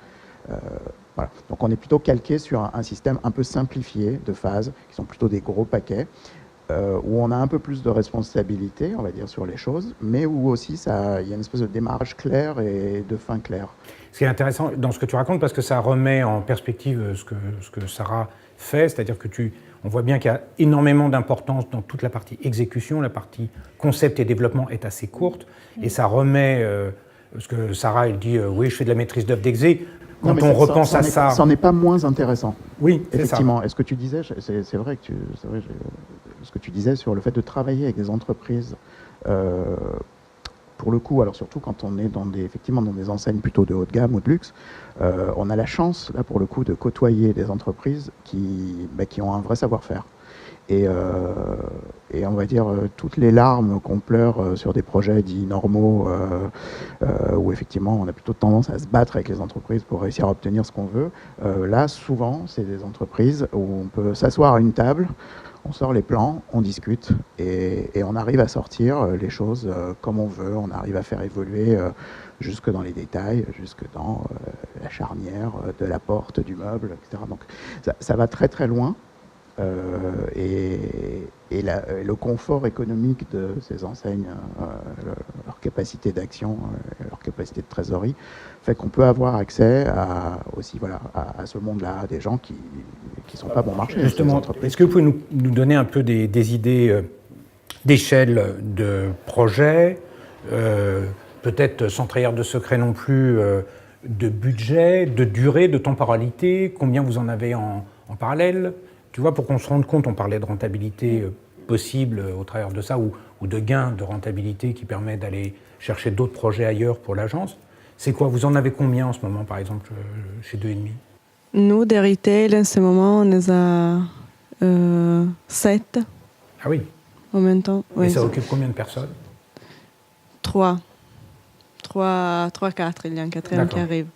Voilà. Donc on est plutôt calqué sur un système un peu simplifié de phases, qui sont plutôt des gros paquets, où on a un peu plus de responsabilité, on va dire, sur les choses, mais où aussi il y a une espèce de démarrage clair et de fin claire. Ce qui est intéressant dans ce que tu racontes, parce que ça remet en perspective ce que Sarah fait, c'est-à-dire que on voit bien qu'il y a énormément d'importance dans toute la partie exécution, la partie concept et développement est assez courte, et ça remet, parce que Sarah, elle dit, oui, je fais de la maîtrise d'œuvre d'exé. Quand on repense à ça... Ça n'est pas moins intéressant. Oui, effectivement. Et ce que tu disais, c'est vrai que ce que tu disais sur le fait de travailler avec des entreprises, pour le coup, alors surtout quand on est effectivement dans des enseignes plutôt de haut de gamme ou de luxe, on a la chance, là, pour le coup, de côtoyer des entreprises qui ont un vrai savoir-faire. Et on va dire, toutes les larmes qu'on pleure sur des projets dits normaux, où effectivement on a plutôt tendance à se battre avec les entreprises pour réussir à obtenir ce qu'on veut, là, souvent, c'est des entreprises où on peut s'asseoir à une table, on sort les plans, on discute, et on arrive à sortir les choses comme on veut, on arrive à faire évoluer jusque dans les détails, jusque dans la charnière de la porte, du meuble, etc. Donc ça va très très loin. Et le confort économique de ces enseignes, leur capacité d'action, leur capacité de trésorerie, fait qu'on peut avoir accès à ce monde-là, à des gens qui sont pas bon marché. Justement, est-ce que vous pouvez nous donner un peu des idées d'échelle de projet, peut-être sans trahir de secret non plus, de budget, de durée, de temporalité, combien vous en avez en parallèle? Tu vois, pour qu'on se rende compte, on parlait de rentabilité possible au travers de ça, ou de gains de rentabilité qui permet d'aller chercher d'autres projets ailleurs pour l'agence. C'est quoi? Vous en avez combien en ce moment, par exemple, chez 2,5? Nous, des retail, en ce moment, on les a 7. Ah oui? En même temps. Et ça occupe combien de personnes? 3, 4, il y a un quatrième qui arrive.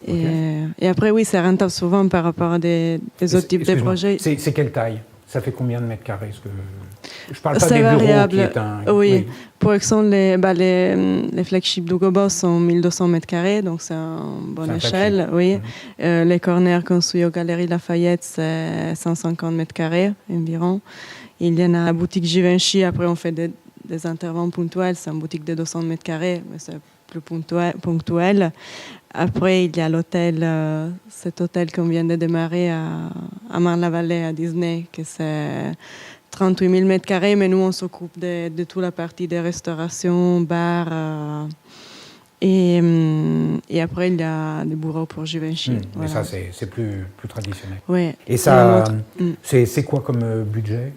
Et après, oui, c'est rentable souvent par rapport à des autres types de projets. C'est quelle taille? Ça fait combien de mètres carrés? Je ne parle pas des variable. Bureaux qui est un... Oui. Pour exemple, les flagships d'Hugo Boss sont 1200 mètres carrés, donc c'est une bonne échelle. Oui. Les corners construits aux Galeries Lafayette, c'est 150 mètres carrés environ. Il y en a la boutique Givenchy, après on fait des interventions ponctuels, c'est une boutique de 200 mètres carrés, mais c'est plus ponctuelles. Après, il y a l'hôtel, cet hôtel qu'on vient de démarrer à Marne-la-Vallée, à Disney, que c'est 38 000 mètres carrés, mais nous, on s'occupe de toute la partie des restaurations, bars. Et après, il y a des bureaux pour Givenchy. Mais ça, c'est plus traditionnel. Ouais. Et ça, c'est quoi comme budget?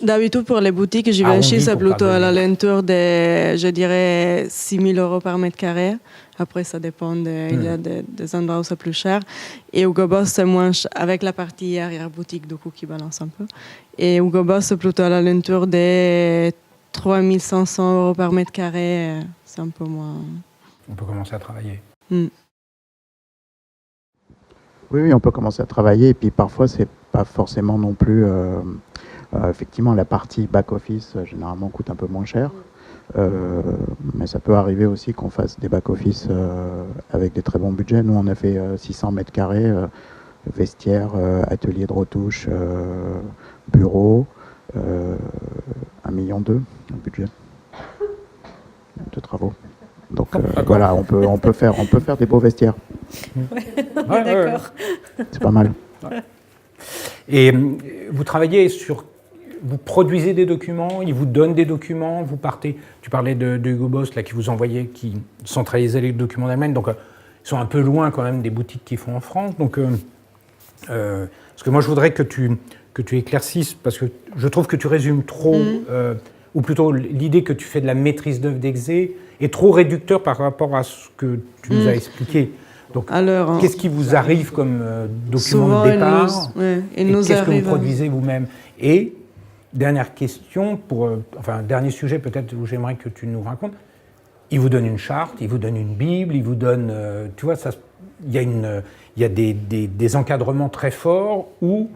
D'habitude, pour les boutiques Givenchy, c'est plutôt à l'alentour de, je dirais, 6 000 € par mètre carré. Après, ça dépend. Il y a des endroits où c'est plus cher. Et Hugo Boss, c'est moins cher, avec la partie arrière-boutique, du coup, qui balance un peu. Et Hugo Boss, c'est plutôt à l'alentour de 3 500 € par mètre carré. C'est un peu moins... On peut commencer à travailler. Oui, on peut commencer à travailler. Et puis, parfois, c'est pas forcément non plus... effectivement, la partie back-office, généralement, coûte un peu moins cher. Mais ça peut arriver aussi qu'on fasse des back-office avec des très bons budgets. Nous, on a fait 600 mètres carrés, vestiaire, atelier de retouche, bureau, 1,2 million de budget de travaux. Donc voilà, on peut faire des beaux vestiaires. D'accord. C'est pas mal. Et vous travaillez sur... Vous produisez des documents, ils vous donnent des documents, vous partez... Tu parlais de Hugo Boss, là, qui vous envoyait, qui centralisait les documents d'Allemagne, donc ils sont un peu loin quand même des boutiques qu'ils font en France. Donc, parce que moi, je voudrais que tu éclaircisses, parce que je trouve que tu résumes trop, ou plutôt l'idée que tu fais de la maîtrise d'œuvre d'Exé est trop réducteur par rapport à ce que tu nous as expliqué. Donc, qu'est-ce qui vous arrive comme document de départ et qu'est-ce que vous produisez vous-même? Et dernière question, dernier sujet peut-être où j'aimerais que tu nous racontes. Il vous donne une charte, il vous donne une Bible, il vous donne... tu vois, il y a des encadrements très forts où,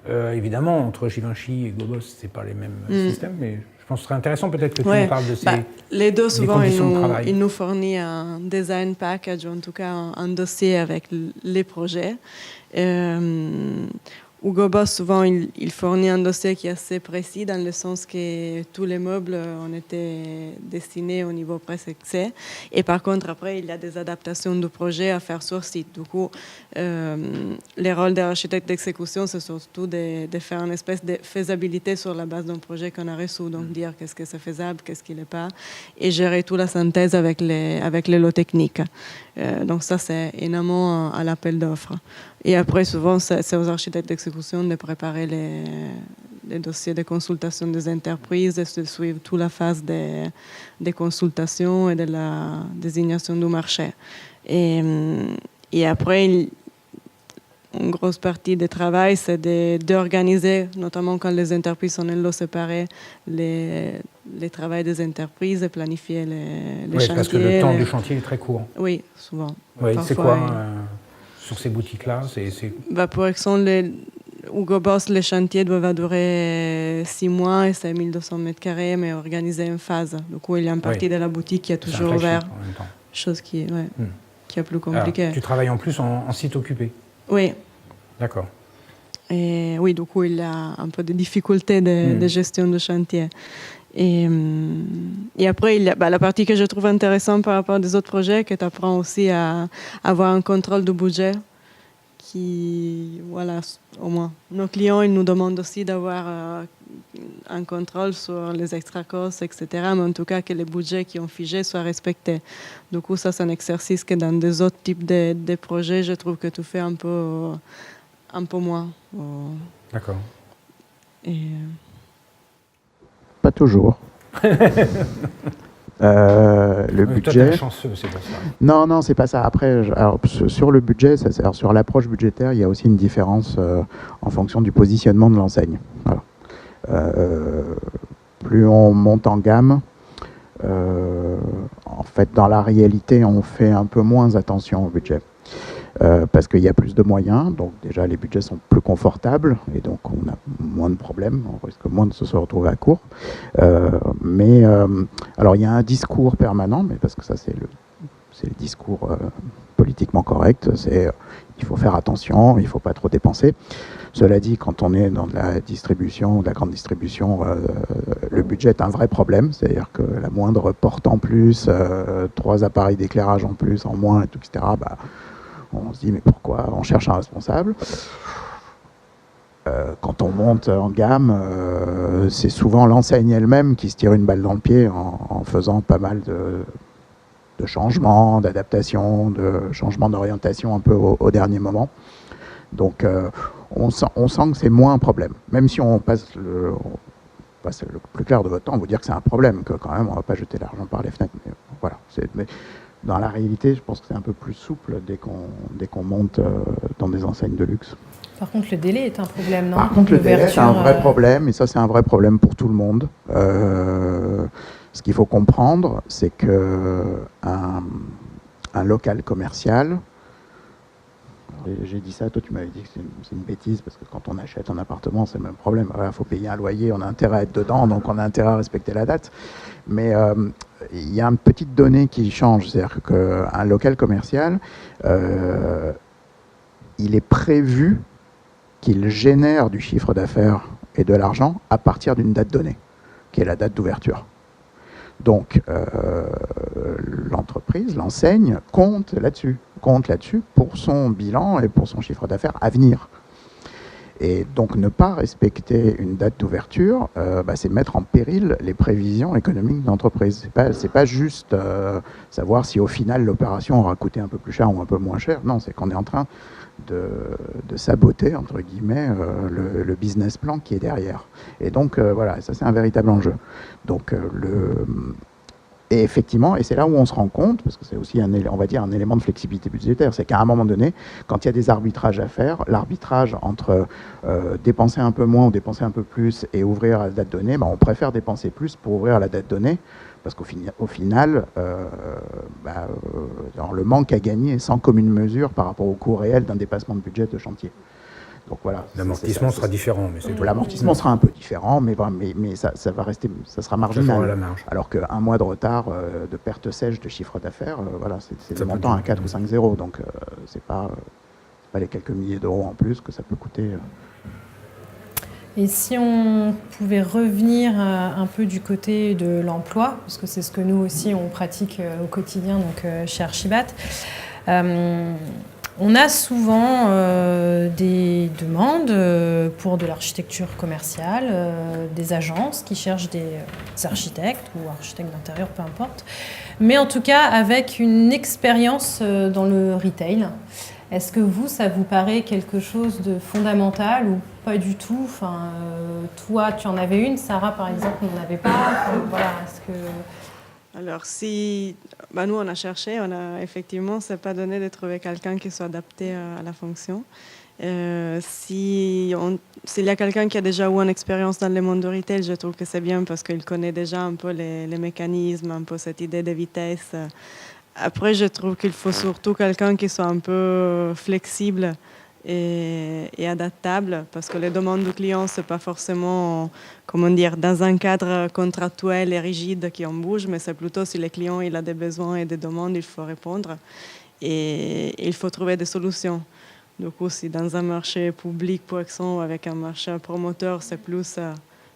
évidemment, entre Givenchy et Hugo Boss, ce n'est pas les mêmes systèmes, mais je pense que ce serait intéressant peut-être que tu nous parles de ces les deux, souvent, conditions de travail. ils nous fournissent un design package, en tout cas un dossier avec les projets. Hugo Boss, souvent, il fournit un dossier qui est assez précis dans le sens que tous les meubles ont été destinés au niveau presque excès. Et par contre, après, il y a des adaptations du projet à faire sur site. Du coup, les rôles des architectes d'exécution, c'est surtout de faire une espèce de faisabilité sur la base d'un projet qu'on a reçu. Donc, dire qu'est-ce que c'est faisable, qu'est-ce qui n'est pas, et gérer toute la synthèse avec les lots techniques. Donc ça, c'est énormément à l'appel d'offres. Et après, souvent, c'est aux architectes d'exécution de préparer les dossiers de consultation des entreprises, de suivre toute la phase des consultations et de la désignation du marché. Et après, une grosse partie du travail, c'est d'organiser, notamment quand les entreprises sont en lots séparés, les travaux des entreprises et planifier les chantiers. Parce que le temps du chantier est très court. Oui, souvent. Oui, c'est quoi sur ces boutiques-là? Pour exemple, Hugo Boss, les chantiers doivent durer 6 mois et c'est 1200 mètres carrés, mais organisé en phase. Du coup, il y a une partie de la boutique qui est toujours ouverte. Chose qui est plus compliquée. Alors, tu travailles en plus en site occupé? Oui. D'accord. Et oui, du coup, il y a un peu de difficultés de gestion de chantier. Et après, il y a la partie que je trouve intéressante par rapport aux autres projets, que tu apprends aussi à avoir un contrôle du budget. Voilà, au moins. Nos clients, ils nous demandent aussi d'avoir un contrôle sur les extra costs, etc. Mais en tout cas, que les budgets qui ont figé soient respectés. Du coup, ça, c'est un exercice que dans des autres types de projets, je trouve que tu fais un peu moins. D'accord. Pas toujours. Le budget. Toi, chanceux, c'est pas ça. Non, c'est pas ça. Après, sur le budget, sur l'approche budgétaire, il y a aussi une différence en fonction du positionnement de l'enseigne. Voilà. Plus on monte en gamme, en fait, dans la réalité, on fait un peu moins attention au budget. Parce qu'il y a plus de moyens, donc déjà les budgets sont plus confortables et donc on a moins de problèmes, on risque moins de se retrouver à court. Mais alors il y a un discours permanent, mais parce que ça c'est le discours politiquement correct, c'est il il faut faire attention, il ne faut pas trop dépenser. Cela dit, quand on est dans de la distribution, de la grande distribution, le budget est un vrai problème. C'est-à-dire que la moindre porte en plus, 3 appareils d'éclairage en plus, en moins, et tout, etc., on se dit, mais pourquoi? On cherche un responsable. Quand on monte en gamme, c'est souvent l'enseigne elle-même qui se tire une balle dans le pied en faisant pas mal de changements, d'adaptations, de changements d'orientation un peu au dernier moment. Donc on sent que c'est moins un problème. Même si on passe le plus clair de votre temps, vous dire que c'est un problème, que quand même on ne va pas jeter l'argent par les fenêtres. Mais voilà, mais dans la réalité, je pense que c'est un peu plus souple dès qu'on monte dans des enseignes de luxe. Par contre, le délai est un problème, non? Par contre, le délai, c'est un vrai problème, et ça, c'est un vrai problème pour tout le monde. Ce qu'il faut comprendre, c'est qu'un local commercial, j'ai dit ça, toi tu m'avais dit que c'est une bêtise, parce que quand on achète un appartement, c'est le même problème. Il faut payer un loyer, on a intérêt à être dedans, donc on a intérêt à respecter la date. Mais il y a une petite donnée qui change, c'est-à-dire qu'un local commercial, il est prévu qu'il génère du chiffre d'affaires et de l'argent à partir d'une date donnée, qui est la date d'ouverture. Donc, l'entreprise, l'enseigne, compte là-dessus pour son bilan et pour son chiffre d'affaires à venir. Et donc, ne pas respecter une date d'ouverture, c'est mettre en péril les prévisions économiques de l'entreprise. C'est pas juste savoir si au final l'opération aura coûté un peu plus cher ou un peu moins cher. Non, c'est qu'on est en train de saboter, entre guillemets, le business plan qui est derrière. Et donc, voilà, ça c'est un véritable enjeu. Donc, et effectivement, et c'est là où on se rend compte, parce que c'est aussi on va dire un élément de flexibilité budgétaire, c'est qu'à un moment donné, quand il y a des arbitrages à faire, l'arbitrage entre dépenser un peu moins ou dépenser un peu plus et ouvrir à la date donnée, on préfère dépenser plus pour ouvrir à la date donnée, parce qu'au final, le manque à gagner est sans commune mesure par rapport au coût réel d'un dépassement de budget de chantier. Donc voilà. L'amortissement sera différent, mais c'est tout. L'amortissement sera un peu différent, mais ça va rester, ça sera marginal. La marge. Alors qu'un mois de retard, de perte sèche de chiffre d'affaires, c'est des montants à 4 ou 5 zéros. Donc c'est pas les quelques milliers d'euros en plus que ça peut coûter. Et si on pouvait revenir un peu du côté de l'emploi, parce que c'est ce que nous aussi on pratique au quotidien donc, chez Archibat, on a souvent des demandes pour de l'architecture commerciale, des agences qui cherchent des architectes ou architectes d'intérieur, peu importe, mais en tout cas avec une expérience dans le retail. Est-ce que ça vous paraît quelque chose de fondamental ou pas du tout? Enfin, toi, tu en avais une, Sarah, par exemple, n'en avait pas. Enfin, voilà, est-ce que... Alors, si nous, on a cherché, effectivement, c'est pas donné de trouver quelqu'un qui soit adapté à la fonction. S'il y a quelqu'un qui a déjà eu une expérience dans le monde du retail, je trouve que c'est bien parce qu'il connaît déjà un peu les mécanismes, un peu cette idée de vitesse. Après, je trouve qu'il faut surtout quelqu'un qui soit un peu flexible et adaptable, parce que les demandes du client, c'est pas forcément, dans un cadre contractuel et rigide qui en bouge, mais c'est plutôt si le client il a des besoins et des demandes, il faut répondre et il faut trouver des solutions. Du coup, si dans un marché public, par exemple, avec un marché promoteur, c'est plus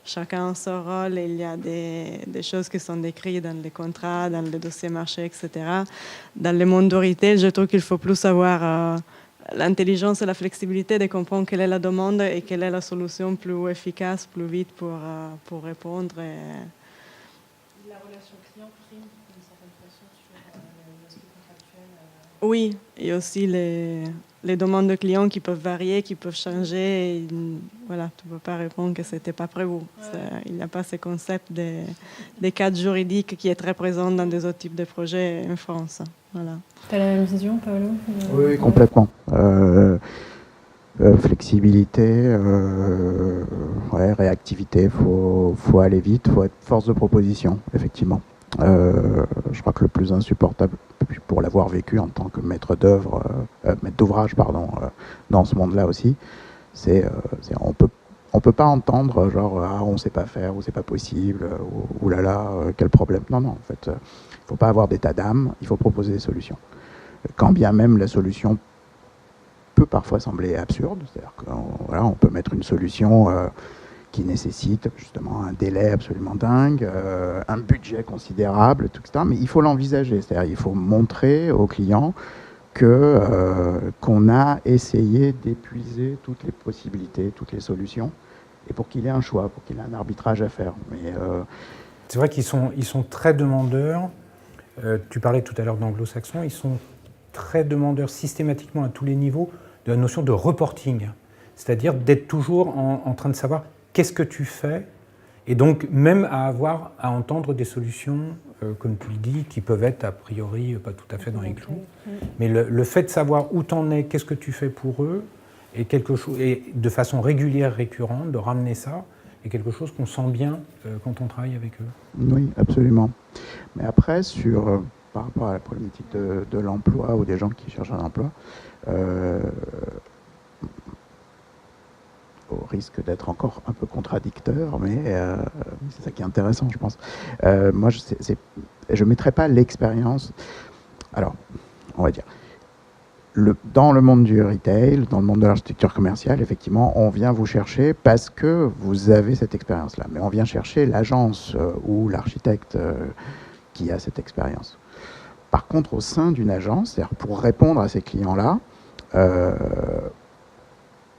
chacun son rôle, il y a des choses qui sont décrites dans les contrats, dans les dossiers marchés, etc. Dans le monde du retail, je trouve qu'il faut plus avoir l'intelligence et la flexibilité de comprendre quelle est la demande et quelle est la solution plus efficace, plus vite pour répondre. La relation client prime d'une certaine façon sur l'aspect contractuel. Oui, et aussi les demandes de clients qui peuvent varier, qui peuvent changer. Et, voilà, tu ne peux pas répondre que ce n'était pas prévu. Ouais. Il n'y a pas ce concept des cadres juridiques qui est très présent dans des autres types de projets en France. Voilà. Tu as la même vision, Paolo? Oui, complètement. Flexibilité, réactivité, faut aller vite, faut être force de proposition, effectivement. Je crois que le plus insupportable, pour l'avoir vécu en tant que maître d'ouvrage, dans ce monde-là aussi, c'est on peut pas entendre genre on sait pas faire ou c'est pas possible ou là là quel problème. Non, en fait, il faut pas avoir d'état d'âme, il faut proposer des solutions. Quand bien même la solution parfois sembler absurde. C'est-à-dire qu'on peut mettre une solution qui nécessite justement un délai absolument dingue, un budget considérable, tout, etc. Mais il faut l'envisager. C'est-à-dire il faut montrer aux clients qu'on a essayé d'épuiser toutes les possibilités, toutes les solutions, et pour qu'il ait un choix, pour qu'il ait un arbitrage à faire. Mais c'est vrai qu'ils sont très demandeurs. Tu parlais tout à l'heure d'anglo-saxons, ils sont très demandeurs systématiquement à tous les niveaux de la notion de reporting, c'est-à-dire d'être toujours en train de savoir qu'est-ce que tu fais, et donc même à entendre des solutions, comme tu le dis, qui peuvent être a priori pas tout à fait dans les clous. Mais le fait de savoir où t'en es, qu'est-ce que tu fais pour eux, et de façon régulière, récurrente, de ramener ça, est quelque chose qu'on sent bien quand on travaille avec eux. Oui, absolument. Mais après, par rapport à la problématique de l'emploi ou des gens qui cherchent un emploi, au risque d'être encore un peu contradicteur, mais c'est ça qui est intéressant, je pense. Moi, je ne mettrais pas l'expérience... Alors, on va dire... Dans le monde du retail, dans le monde de l'architecture commerciale, effectivement, on vient vous chercher parce que vous avez cette expérience-là. Mais on vient chercher l'agence ou l'architecte qui a cette expérience. Par contre, au sein d'une agence, c'est-à-dire pour répondre à ces clients-là,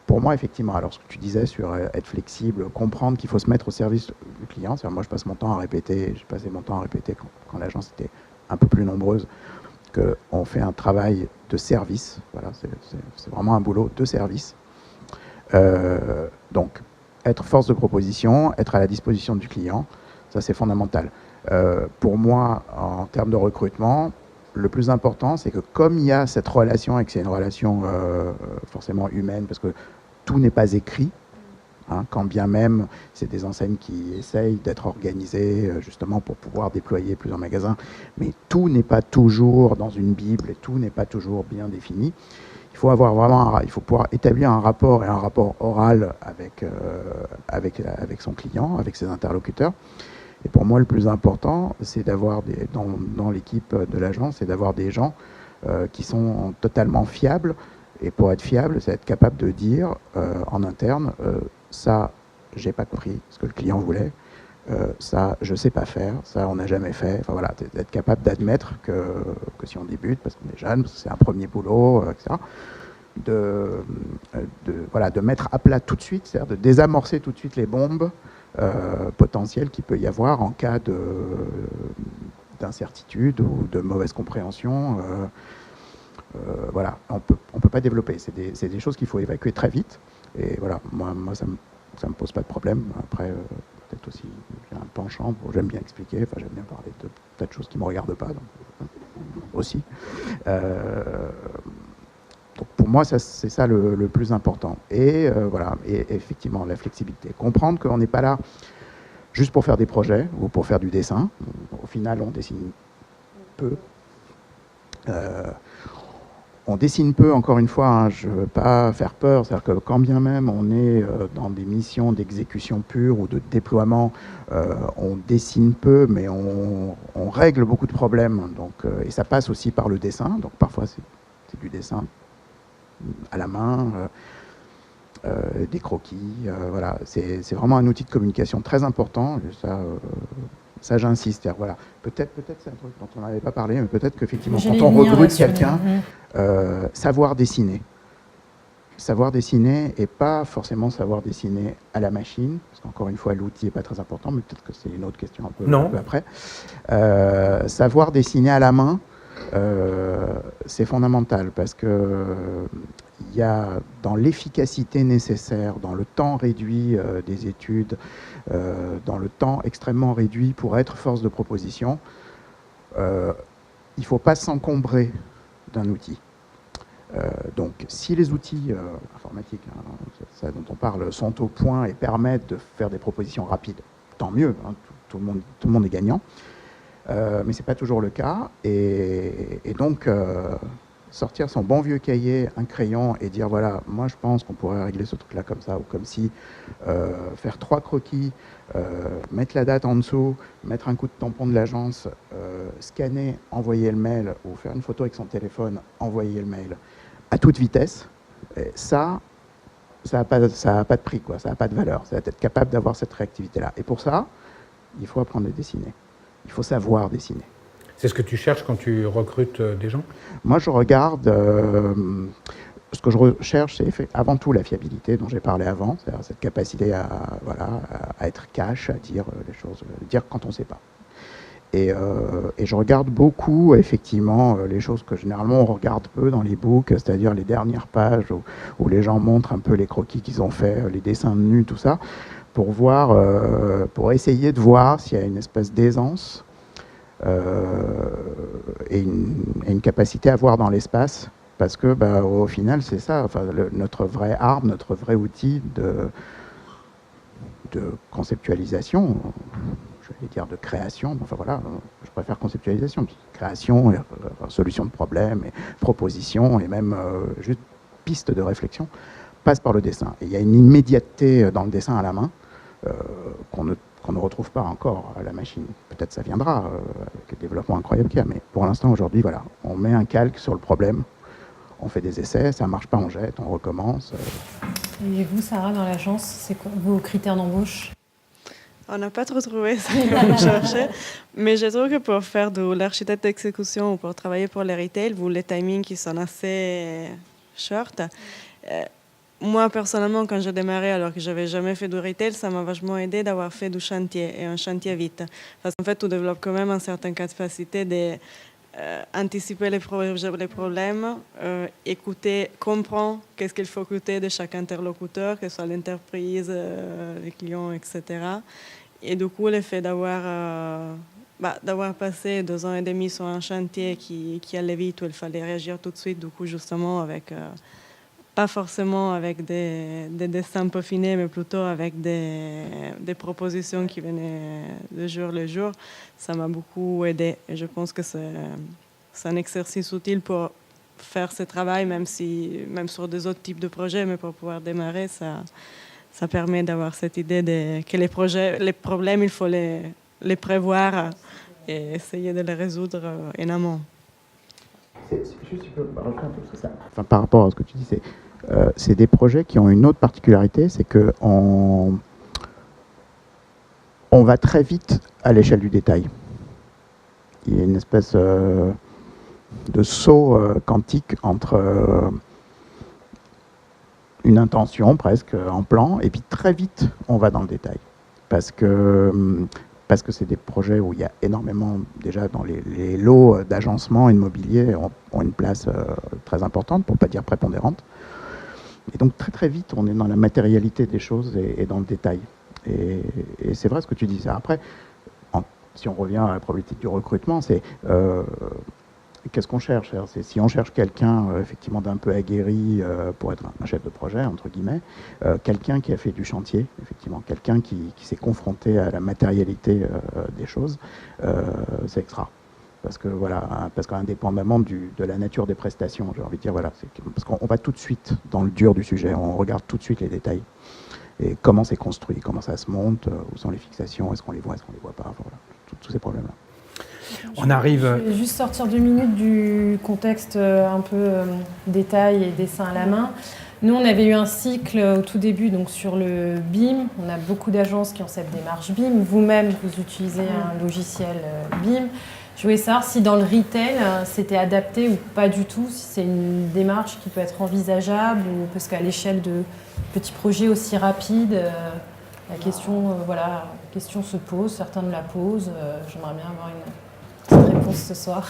pour moi, effectivement, alors ce que tu disais sur être flexible, comprendre qu'il faut se mettre au service du client, c'est-à-dire moi, je passe mon temps à répéter, j'ai passé mon temps à répéter quand l'agence était un peu plus nombreuse, qu'on fait un travail de service. Voilà, c'est vraiment un boulot de service. Donc, être force de proposition, être à la disposition du client, ça c'est fondamental. Pour moi, en termes de recrutement, le plus important, c'est que comme il y a cette relation et que c'est une relation forcément humaine, parce que tout n'est pas écrit, hein, quand bien même c'est des enseignes qui essayent d'être organisées justement pour pouvoir déployer plusieurs magasins, mais tout n'est pas toujours dans une Bible et tout n'est pas toujours bien défini. Il faut avoir vraiment, il faut pouvoir établir un rapport et un rapport oral avec son client, avec ses interlocuteurs. Et pour moi, le plus important, c'est d'avoir dans l'équipe de l'agence, c'est d'avoir des gens qui sont totalement fiables. Et pour être fiable, c'est être capable de dire en interne, ça, j'ai pas compris ce que le client voulait, ça, je sais pas faire, ça, on n'a jamais fait. Enfin voilà, d'être capable d'admettre que si on débute, parce qu'on est jeune, parce que c'est un premier boulot, etc., de mettre à plat tout de suite, c'est-à-dire de désamorcer tout de suite les bombes potentielles qu'il peut y avoir en cas d'incertitude ou de mauvaise compréhension. Voilà, on peut pas développer. C'est des choses qu'il faut évacuer très vite. Et voilà, moi ça me pose pas de problème. Après, peut-être aussi, j'ai un penchant pour j'aime bien expliquer. Enfin, j'aime bien parler de tas de choses qui me regardent pas, donc, aussi. Donc pour moi, c'est ça le plus important. Et voilà, et effectivement, la flexibilité. Comprendre qu'on n'est pas là juste pour faire des projets ou pour faire du dessin. Au final, on dessine peu. On dessine peu, encore une fois, hein, je ne veux pas faire peur, c'est-à-dire que quand bien même on est dans des missions d'exécution pure ou de déploiement, on dessine peu, mais on règle beaucoup de problèmes, donc, et ça passe aussi par le dessin, donc parfois c'est du dessin à la main, des croquis, voilà, c'est vraiment un outil de communication très important, et ça j'insiste. Voilà. Peut-être c'est un truc dont on n'avait pas parlé, mais peut-être qu'effectivement, quand on recrute quelqu'un, savoir dessiner. Savoir dessiner et pas forcément savoir dessiner à la machine, parce qu'encore une fois, l'outil n'est pas très important, mais peut-être que c'est une autre question un peu après. Savoir dessiner à la main, c'est fondamental, parce que il y a dans l'efficacité nécessaire, dans le temps réduit des études, dans le temps extrêmement réduit pour être force de proposition, il ne faut pas s'encombrer d'un outil. Donc si les outils informatiques, hein, ça dont on parle, sont au point et permettent de faire des propositions rapides, tant mieux, hein, tout le monde est gagnant, mais ce n'est pas toujours le cas, et donc sortir son bon vieux cahier, un crayon et dire voilà, moi je pense qu'on pourrait régler ce truc là comme ça ou comme si, faire 3 croquis, mettre la date en dessous, mettre un coup de tampon de l'agence, scanner, envoyer le mail ou faire une photo avec son téléphone, envoyer le mail à toute vitesse, Et ça n'a pas de prix, quoi. Ça n'a pas de valeur. Ça va être capable d'avoir cette réactivité-là. Et pour ça, il faut apprendre à dessiner. Il faut savoir dessiner. C'est ce que tu cherches quand tu recrutes des gens? Moi, je regarde... ce que je recherche, c'est avant tout la fiabilité dont j'ai parlé avant, c'est-à-dire cette capacité à être cash, à dire les choses, dire quand on ne sait pas. Et je regarde beaucoup, effectivement, les choses que généralement on regarde peu dans les books, c'est-à-dire les dernières pages où les gens montrent un peu les croquis qu'ils ont fait, les dessins de nus, tout ça, pour voir, pour essayer de voir s'il y a une espèce d'aisance et une capacité à voir dans l'espace. Parce que, au final, c'est ça, enfin, notre vraie arme, notre vrai outil de conceptualisation, je vais dire de création, enfin voilà, je préfère conceptualisation, création, solution de problèmes, et proposition, et même juste piste de réflexion, passe par le dessin. Et il y a une immédiateté dans le dessin à la main qu'on ne retrouve pas encore à la machine. Peut-être ça viendra avec le développement incroyable qu'il y a, mais pour l'instant, aujourd'hui, voilà, on met un calque sur le problème, on fait des essais, ça ne marche pas, on jette, on recommence. Et vous, Sarah, dans l'agence, c'est quoi vos critères d'embauche? On n'a pas trop trouvé ce qu'on cherchait, mais je trouve que pour faire de l'architecte d'exécution ou pour travailler pour les retail, vous les timings qui sont assez short. Moi, personnellement, quand j'ai démarré, alors que je n'avais jamais fait du retail, ça m'a vachement aidé d'avoir fait du chantier, et un chantier vite. Parce qu'en fait, tu développes quand même une certaine capacité de anticiper les problèmes, écouter, comprendre qu'est-ce qu'il faut écouter de chaque interlocuteur, que ce soit l'entreprise, les clients, etc. Et du coup, le fait d'avoir passé 2 ans et demi sur un chantier qui allait vite, où il fallait réagir tout de suite, du coup, justement, avec, pas forcément avec des dessins peaufinés, mais plutôt avec des propositions qui venaient de jour le jour, ça m'a beaucoup aidé. Et je pense que c'est un exercice utile pour faire ce travail, même sur des autres types de projets, mais pour pouvoir démarrer, ça permet d'avoir cette idée que les problèmes, il faut les prévoir et essayer de les résoudre en amont. Enfin, par rapport à ce que tu dis, c'est des projets qui ont une autre particularité, c'est qu'on va très vite à l'échelle du détail. Il y a une espèce de saut quantique entre une intention presque en plan, et puis très vite on va dans le détail. Parce que c'est des projets où il y a énormément, déjà dans les lots d'agencement immobilier ont une place très importante, pour ne pas dire prépondérante. Et donc très très vite on est dans la matérialité des choses et dans le détail. Et c'est vrai ce que tu dis. Après, si on revient à la problématique du recrutement, c'est qu'est-ce qu'on cherche? C'est si on cherche quelqu'un effectivement d'un peu aguerri pour être un chef de projet, entre guillemets, quelqu'un qui a fait du chantier, effectivement, quelqu'un qui s'est confronté à la matérialité des choses, c'est extra. Parce que voilà, parce qu'indépendamment de la nature des prestations, j'ai envie de dire, voilà, parce qu'on va tout de suite dans le dur du sujet, on regarde tout de suite les détails. Et comment c'est construit, comment ça se monte, où sont les fixations, est-ce qu'on les voit, est-ce qu'on les voit pas, voilà, tous ces problèmes-là. On arrive... Je vais juste sortir 2 minutes du contexte un peu détail et dessin à la main. Nous, on avait eu un cycle au tout début donc sur le BIM. On a beaucoup d'agences qui ont cette démarche BIM. Vous-même, vous utilisez un logiciel BIM. Je voulais savoir si dans le retail, c'était adapté ou pas du tout, si c'est une démarche qui peut être envisageable, ou parce qu'à l'échelle de petits projets aussi rapides, la question se pose, certains me la posent. J'aimerais bien avoir une petite réponse ce soir.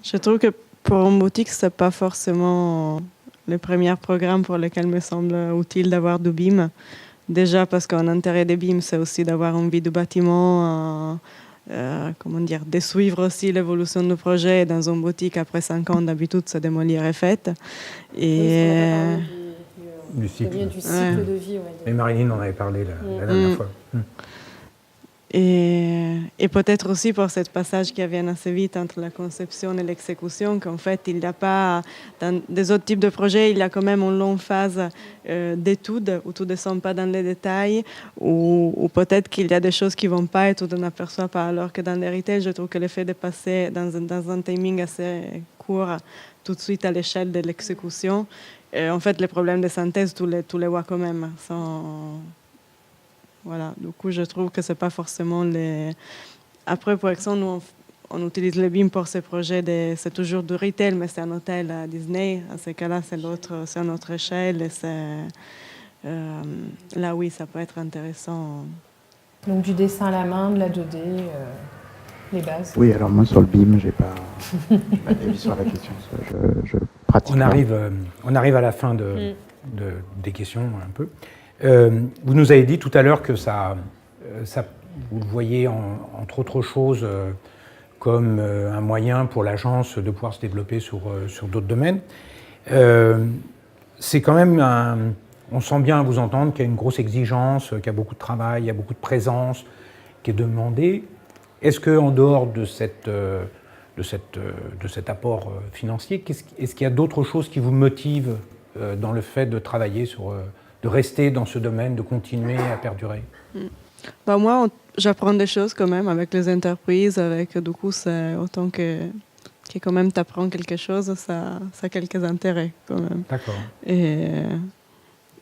Je trouve que pour une boutique, ce n'est pas forcément le premier programme pour lequel me semble utile d'avoir du BIM. Déjà parce qu'un intérêt des BIM, c'est aussi d'avoir une vie du bâtiment, de suivre aussi l'évolution du projet. Dans une boutique, après 5 ans, d'habitude, ça démolir est faite. Et du cycle de vie. Ouais, Et Marilyn en avait parlé la dernière fois. Et peut-être aussi pour ce passage qui vient assez vite entre la conception et l'exécution, qu'en fait, il n'y a pas, dans des autres types de projets, il y a quand même une longue phase d'étude où tu ne descends pas dans les détails, ou peut-être qu'il y a des choses qui ne vont pas et tu n'en aperçois pas. Alors que dans les retail, je trouve que le fait de passer dans un timing assez court tout de suite à l'échelle de l'exécution, Et en fait, les problèmes de synthèse, tu les vois quand même. Voilà. Du coup, je trouve que c'est pas forcément les... Après, par exemple, nous, on utilise le BIM pour ces projets. C'est toujours du retail, mais c'est un hôtel à Disney. À ce cas-là, c'est à notre échelle. Et là, oui, ça peut être intéressant. Donc du dessin à la main, de la 2D, les bases. Oui, alors moi sur le BIM, j'ai pas d'avis sur la question. Je pratique. On arrive à la fin des questions un peu. Vous nous avez dit tout à l'heure que ça vous le voyez entre autres choses comme un moyen pour l'agence de pouvoir se développer sur d'autres domaines. C'est quand même on sent bien à vous entendre qu'il y a une grosse exigence, qu'il y a beaucoup de travail, il y a beaucoup de présence qui est demandée. Est-ce qu'en dehors de cet apport financier, est-ce qu'il y a d'autres choses qui vous motivent dans le fait de travailler de rester dans ce domaine, de continuer à perdurer? Bah moi, j'apprends des choses quand même avec les entreprises, du coup, c'est autant que quand même t'apprends quelque chose, ça a quelques intérêts quand même. D'accord.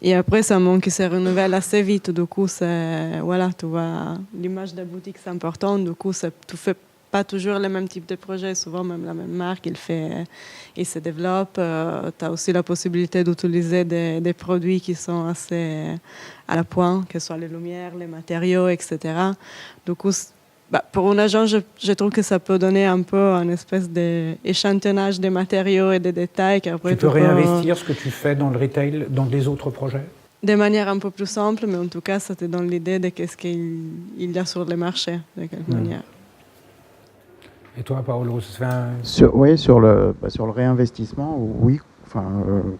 Et après, c'est un monde qui se renouvelle assez vite. Du coup, voilà, tu vois, l'image de la boutique, c'est important. Du coup, tu fais pas toujours le même type de projet. Souvent, même la même marque, il se développe. Tu as aussi la possibilité d'utiliser des produits qui sont assez à la pointe, que ce soit les lumières, les matériaux, etc. Du coup, pour une agence, je trouve que ça peut donner un peu un espèce d'échantillonnage des matériaux et des détails. Tu peux réinvestir ce que tu fais dans le retail, dans les autres projets? De manière un peu plus simple, mais en tout cas, ça te donne l'idée de qu'est-ce qu'il y a sur le marché, de quelle manière. Et toi, Paolo, Oui, sur le réinvestissement, oui,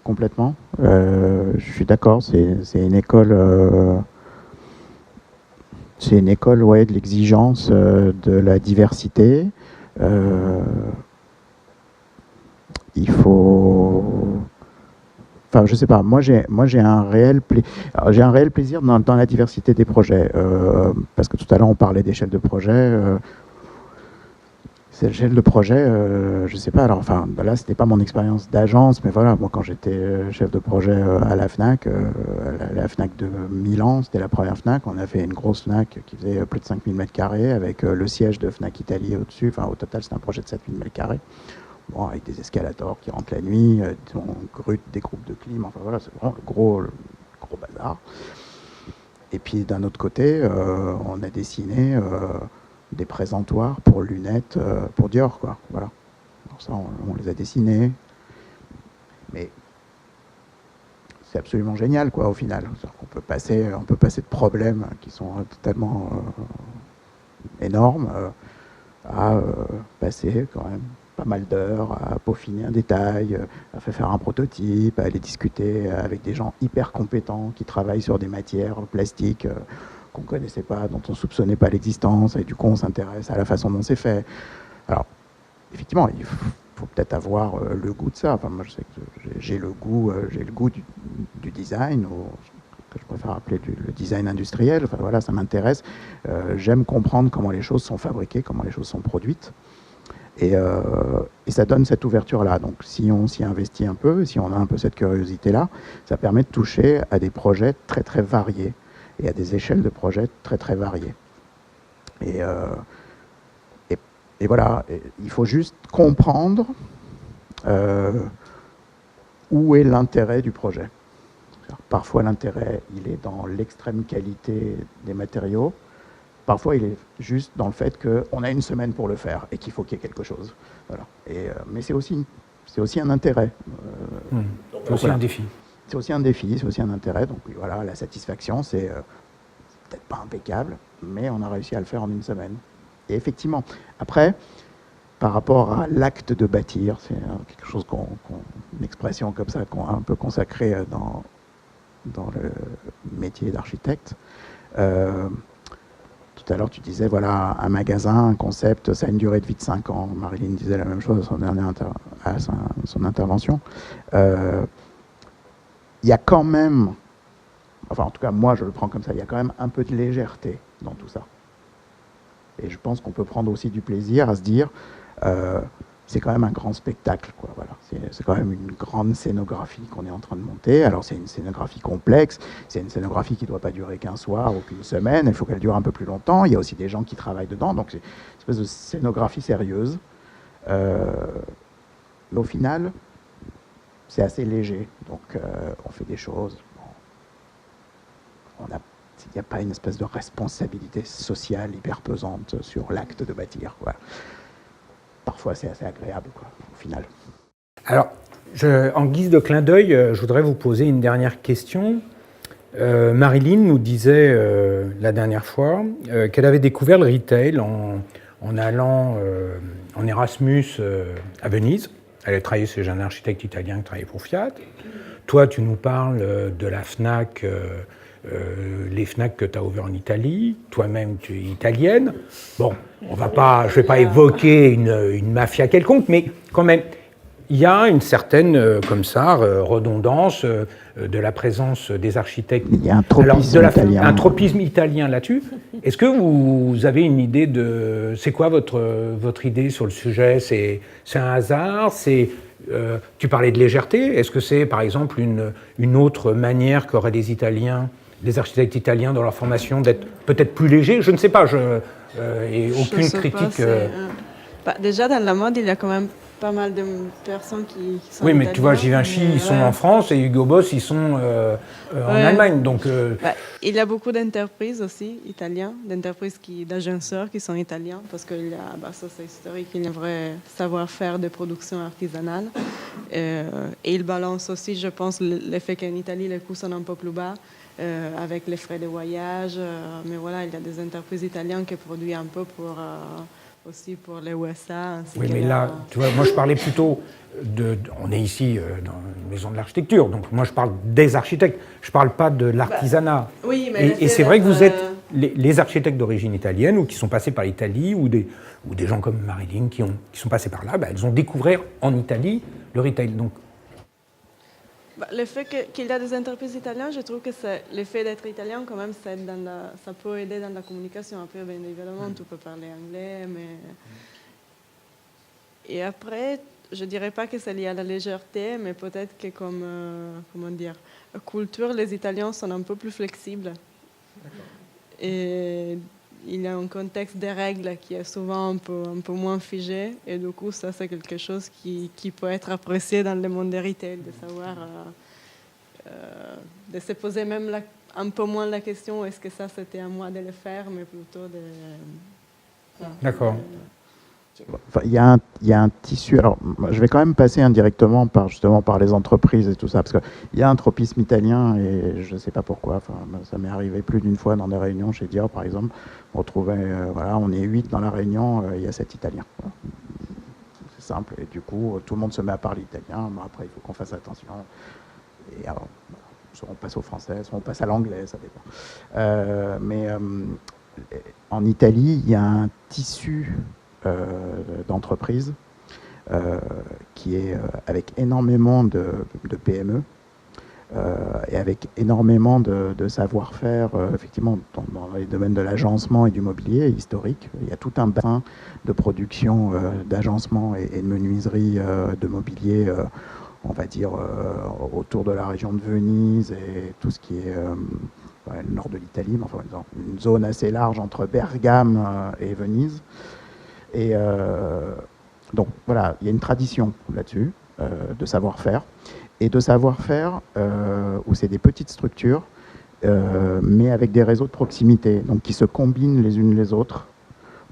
complètement. Je suis d'accord, c'est une école... C'est une école de l'exigence de la diversité. Il faut... Enfin, je sais pas, moi j'ai un réel plaisir dans la diversité des projets. Parce que tout à l'heure on parlait d'échelle de projet. Cette échelle de projet, je sais pas, alors là c'était pas mon expérience d'agence, mais voilà, moi quand j'étais chef de projet à la FNAC, la FNAC de Milan, c'était la première FNAC, on a fait une grosse FNAC qui faisait plus de 5000 m² avec le siège de FNAC Italie au-dessus, enfin au total c'était un projet de 7000 m², bon, avec des escalators qui rentrent la nuit, des groupes de clim, enfin voilà, c'est vraiment le gros bazar. Et puis d'un autre côté, on a dessiné... des présentoirs pour lunettes pour Dior, quoi. Voilà. Alors ça, on les a dessinés. Mais c'est absolument génial, quoi, au final. On peut passer de problèmes qui sont totalement énormes à passer quand même pas mal d'heures à peaufiner un détail, à faire un prototype, à aller discuter avec des gens hyper compétents qui travaillent sur des matières plastiques qu'on ne connaissait pas, dont on ne soupçonnait pas l'existence, et du coup on s'intéresse à la façon dont c'est fait. Alors, effectivement, il faut peut-être avoir le goût de ça. Enfin, moi je sais que j'ai le goût du design, ou que je préfère appeler le design industriel. Enfin voilà, ça m'intéresse. J'aime comprendre comment les choses sont fabriquées, comment les choses sont produites. Et ça donne cette ouverture-là. Donc si on s'y investit un peu, si on a un peu cette curiosité-là, ça permet de toucher à des projets très très variés et à des échelles de projets très très variées. Et voilà, il faut juste comprendre où est l'intérêt du projet. Parfois l'intérêt, il est dans l'extrême qualité des matériaux. Parfois, il est juste dans le fait qu'on a une semaine pour le faire et qu'il faut qu'il y ait quelque chose. Voilà. Mais c'est aussi un intérêt. C'est aussi un défi. C'est aussi un défi, c'est aussi un intérêt. Donc voilà, la satisfaction, c'est peut-être pas impeccable, mais on a réussi à le faire en une semaine. Et effectivement, après, par rapport à l'acte de bâtir, c'est quelque chose une expression comme ça qu'on a un peu consacrée dans le métier d'architecte. Tout à l'heure, tu disais, voilà, un magasin, un concept, ça a une durée de vie de 5 ans. Marilyn disait la même chose à son intervention. Il y a quand même, enfin en tout cas moi je le prends comme ça, il y a quand même un peu de légèreté dans tout ça. Et je pense qu'on peut prendre aussi du plaisir à se dire, c'est quand même un grand spectacle, quoi. Voilà. C'est quand même une grande scénographie qu'on est en train de monter. Alors c'est une scénographie complexe, c'est une scénographie qui ne doit pas durer qu'un soir ou qu'une semaine, il faut qu'elle dure un peu plus longtemps. Il y a aussi des gens qui travaillent dedans, donc c'est une espèce de scénographie sérieuse. Mais au final, c'est assez léger, donc on fait des choses. Bon, il n'y a pas une espèce de responsabilité sociale hyper pesante sur l'acte de bâtir, quoi. Parfois, c'est assez agréable, quoi, au final. Alors, en guise de clin d'œil, je voudrais vous poser une dernière question. Marilyn nous disait la dernière fois qu'elle avait découvert le retail en allant en Erasmus à Venise. Elle a travaillé chez un architecte italien qui travaillait pour Fiat. Toi, tu nous parles de la Fnac, les Fnac que tu as ouverts en Italie. Toi-même, tu es italienne. Bon, je ne vais pas évoquer une mafia quelconque, mais quand même, il y a une certaine, comme ça, redondance de la présence des architectes. Il y a un tropisme italien. Un tropisme italien là-dessus. Est-ce que vous avez une idée de... C'est quoi votre idée sur le sujet? C'est un hasard? Tu parlais de légèreté. Est-ce que c'est, par exemple, une autre manière qu'auraient les Italiens, les architectes italiens dans leur formation d'être peut-être plus légers? Je ne sais pas. Et aucune critique... déjà, dans la mode, il y a quand même pas mal de personnes qui sont oui, mais italiens, tu vois, Givenchy, ils sont en France et Hugo Boss, ils sont en Allemagne. Donc, il y a beaucoup d'entreprises aussi italiennes, d'agenceurs qui sont italiens, parce que ça c'est historique, il y a un vrai savoir-faire de production artisanale. Et ils balancent aussi, je pense, l'effet qu'en Italie, les coûts sont un peu plus bas, avec les frais de voyage. Mais voilà, il y a des entreprises italiennes qui produisent un peu aussi pour les USA. Oui, mais là, tu vois, moi je parlais plutôt on est ici dans une maison de l'architecture, donc moi je parle des architectes, je ne parle pas de l'artisanat. Oui, mais et c'est vrai que vous êtes les architectes d'origine italienne ou qui sont passés par l'Italie, ou des gens comme Marilyn qui sont passés par là, elles ont découvert en Italie le retail. Donc, le fait qu'il y a des entreprises italiennes, je trouve que le fait d'être italien, quand même, ça peut aider dans la communication. Après, bien évidemment, tu peux parler anglais, mais... Et après, je ne dirais pas que c'est lié à la légèreté, mais peut-être que comment dire, culture, les Italiens sont un peu plus flexibles. Et il y a un contexte des règles qui est souvent un peu moins figé, et du coup, ça, c'est quelque chose qui peut être apprécié dans le monde des retail, de savoir, de se poser même un peu moins la question, est-ce que ça, c'était à moi de le faire, mais plutôt de... D'accord. Enfin, il y a un tissu. Alors, je vais quand même passer indirectement par les entreprises et tout ça, parce qu'il y a un tropisme italien et je ne sais pas pourquoi. Enfin, ça m'est arrivé plus d'une fois dans des réunions chez Dior, par exemple. On on est 8 dans la réunion, il y a 7 Italiens. Voilà. C'est simple. Et du coup, tout le monde se met à parler italien. Bon, après, il faut qu'on fasse attention. Et alors, soit on passe au français, soit on passe à l'anglais, ça dépend. Mais en Italie, il y a un tissu d'entreprise qui est avec énormément de PME et avec énormément de savoir-faire effectivement dans les domaines de l'agencement et du mobilier historique. Il y a tout un bassin de production d'agencement et de menuiserie de mobilier on va dire autour de la région de Venise et tout ce qui est le nord de l'Italie, mais enfin une zone assez large entre Bergame et Venise. Et donc voilà, il y a une tradition là-dessus de savoir-faire. Et de savoir-faire où c'est des petites structures, mais avec des réseaux de proximité, donc qui se combinent les unes les autres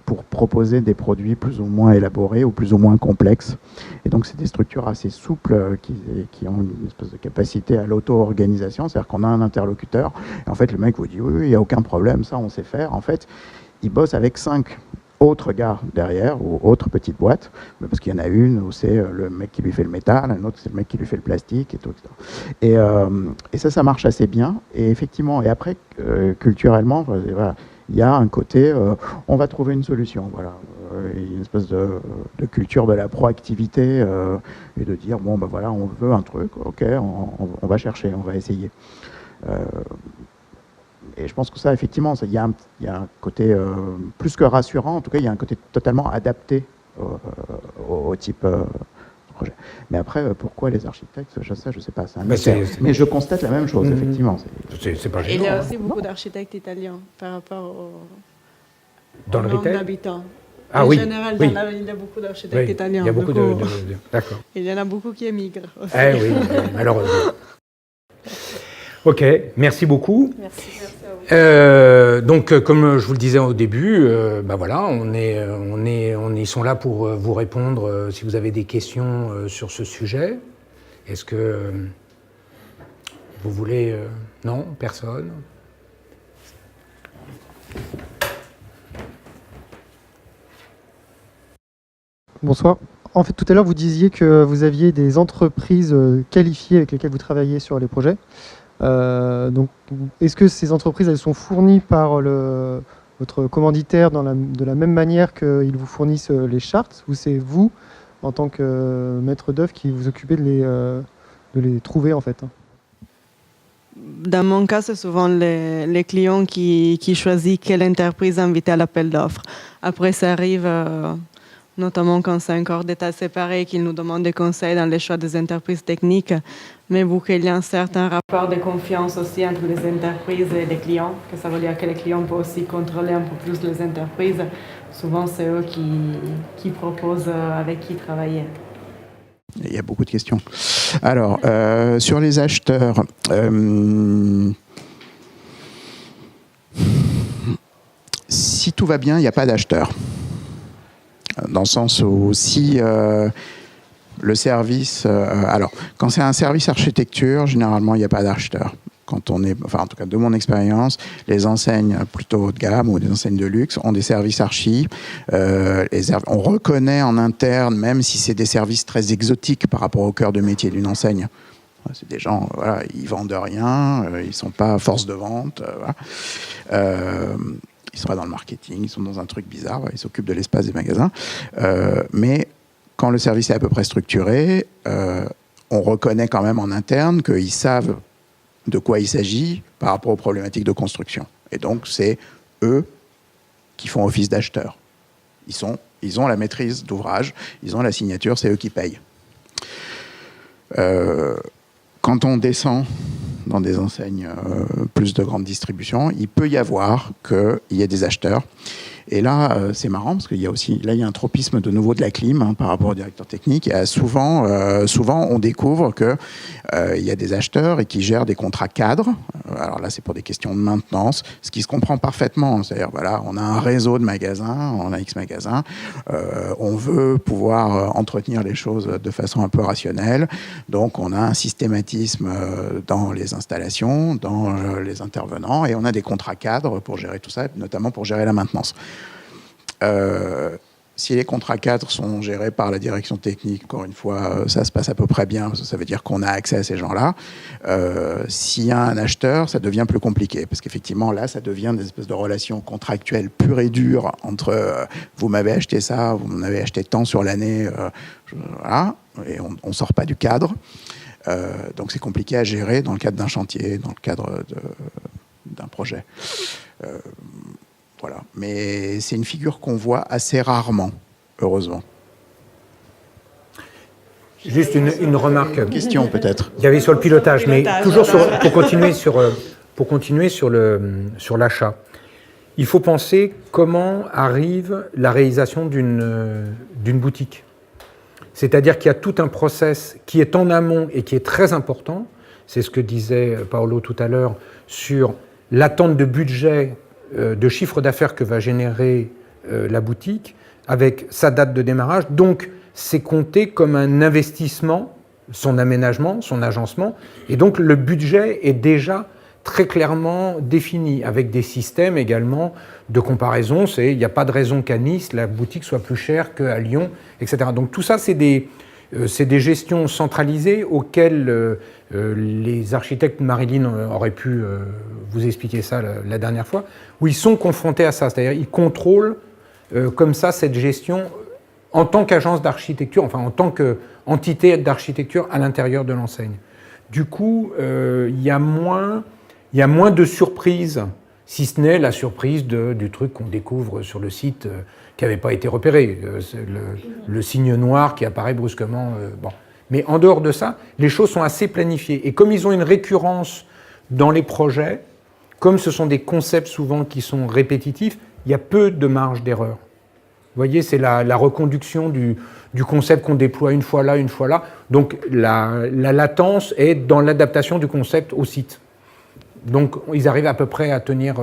pour proposer des produits plus ou moins élaborés ou plus ou moins complexes. Et donc c'est des structures assez souples qui ont une espèce de capacité à l'auto-organisation, c'est-à-dire qu'on a un interlocuteur, et en fait le mec vous dit oui, il n'y a aucun problème, ça on sait faire. En fait, il bosse avec 5 autres gars derrière, ou autres petites boîtes, parce qu'il y en a une où c'est le mec qui lui fait le métal, un autre c'est le mec qui lui fait le plastique, et tout, etc. Et ça marche assez bien. Et effectivement, et après, culturellement, voilà, il y a un côté, on va trouver une solution, voilà. Une espèce de culture de la proactivité, et de dire, bon, ben voilà, on veut un truc, ok, on va chercher, on va essayer. Et je pense que ça, effectivement, il y a un côté plus que rassurant, en tout cas, il y a un côté totalement adapté au type projet. Mais après, pourquoi les architectes, ça, je ne sais pas. C'est un Mais mystère. Mais je constate la même chose, effectivement. C'est pas Il y gênant. a aussi beaucoup d'architectes italiens par rapport Dans au le nombre retail d'habitants. Ah en oui, général, oui. il y a beaucoup d'architectes Oui, italiens. il y a beaucoup beaucoup- D'accord. Il y en a beaucoup qui émigrent aussi. Eh oui, malheureusement. Ok, merci beaucoup. Merci. Donc, comme je vous le disais au début, ben voilà, ils sont là pour vous répondre si vous avez des questions sur ce sujet. Est-ce que vous voulez... non, personne? Bonsoir. En fait, tout à l'heure, vous disiez que vous aviez des entreprises qualifiées avec lesquelles vous travaillez sur les projets. Donc, est-ce que ces entreprises, elles sont fournies par votre commanditaire de la même manière qu'ils vous fournissent les chartes, ou c'est vous, en tant que maître d'œuvre, qui vous occupez de les trouver, en fait? Dans mon cas, c'est souvent les clients qui choisissent quelle entreprise inviter à l'appel d'offres. Après, ça arrive, notamment quand c'est un corps d'État séparé, qu'ils nous demandent des conseils dans les choix des entreprises techniques. Mais vu qu'il y a un certain rapport de confiance aussi entre les entreprises et les clients, que ça veut dire que les clients peuvent aussi contrôler un peu plus les entreprises, souvent c'est eux qui proposent avec qui travailler. Il y a beaucoup de questions. Alors, sur les acheteurs, si tout va bien, il n'y a pas d'acheteur. Dans le sens où si le service... alors, quand c'est un service architecture, généralement, il n'y a pas d'acheteur. Quand on est, enfin en tout cas de mon expérience, les enseignes plutôt haut de gamme ou des enseignes de luxe ont des services archi. On reconnaît en interne, même si c'est des services très exotiques par rapport au cœur de métier d'une enseigne. C'est des gens, voilà, ils vendent rien, ils sont pas force de vente. Voilà. Ils sont pas dans le marketing, ils sont dans un truc bizarre, ils s'occupent de l'espace des magasins. Mais quand le service est à peu près structuré, on reconnaît quand même en interne qu'ils savent de quoi il s'agit par rapport aux problématiques de construction. Et donc, c'est eux qui font office d'acheteurs. Ils ont la maîtrise d'ouvrage, ils ont la signature, c'est eux qui payent. Quand on descend dans des enseignes plus de grande distribution, il peut y avoir qu'il y ait des acheteurs. Et là, c'est marrant parce qu'il y a aussi il y a un tropisme de nouveau de la clim par rapport au directeur technique. Et souvent, on découvre que il y a des acheteurs et qui gèrent des contrats cadres. Alors là, c'est pour des questions de maintenance, ce qui se comprend parfaitement. C'est-à-dire, voilà, on a un réseau de magasins, on a X magasins, on veut pouvoir entretenir les choses de façon un peu rationnelle. Donc, on a un systématisme dans les installations, dans les intervenants, et on a des contrats cadres pour gérer tout ça, notamment pour gérer la maintenance. Si les contrats cadres sont gérés par la direction technique, encore une fois, ça se passe à peu près bien, ça veut dire qu'on a accès à ces gens-là. S'il y a un acheteur, ça devient plus compliqué, parce qu'effectivement, là, ça devient des espèces de relations contractuelles pures et dures entre vous m'avez acheté ça, vous m'en avez acheté tant sur l'année, voilà, et on ne sort pas du cadre. Donc c'est compliqué à gérer dans le cadre d'un chantier, dans le cadre d'un projet. Voilà. Mais c'est une figure qu'on voit assez rarement, heureusement. Juste une remarque. Une question peut-être. Il y avait sur le pilotage, mais toujours pour continuer sur l'achat. Il faut penser comment arrive la réalisation d'une boutique. C'est-à-dire qu'il y a tout un process qui est en amont et qui est très important. C'est ce que disait Paolo tout à l'heure sur l'attente de budget, de chiffre d'affaires que va générer la boutique avec sa date de démarrage. Donc, c'est compté comme un investissement, son aménagement, son agencement. Et donc, le budget est déjà très clairement défini, avec des systèmes également de comparaison. Il n'y a pas de raison qu'à Nice, la boutique soit plus chère qu'à Lyon, etc. Donc, tout ça, c'est des gestions centralisées auxquelles les architectes, Marilyn aurait pu vous expliquer ça la dernière fois, où ils sont confrontés à ça. C'est-à-dire ils contrôlent comme ça cette gestion en tant qu'agence d'architecture, enfin en tant qu'entité d'architecture à l'intérieur de l'enseigne. Du coup, il y a moins de surprises si ce n'est la surprise du truc qu'on découvre sur le site qui n'avait pas été repéré, c'est le signe noir qui apparaît brusquement. Bon. Mais en dehors de ça, les choses sont assez planifiées. Et comme ils ont une récurrence dans les projets, comme ce sont des concepts souvent qui sont répétitifs, il y a peu de marge d'erreur. Vous voyez, c'est la reconduction du concept qu'on déploie une fois là, une fois là. Donc la latence est dans l'adaptation du concept au site. Donc ils arrivent à peu près à tenir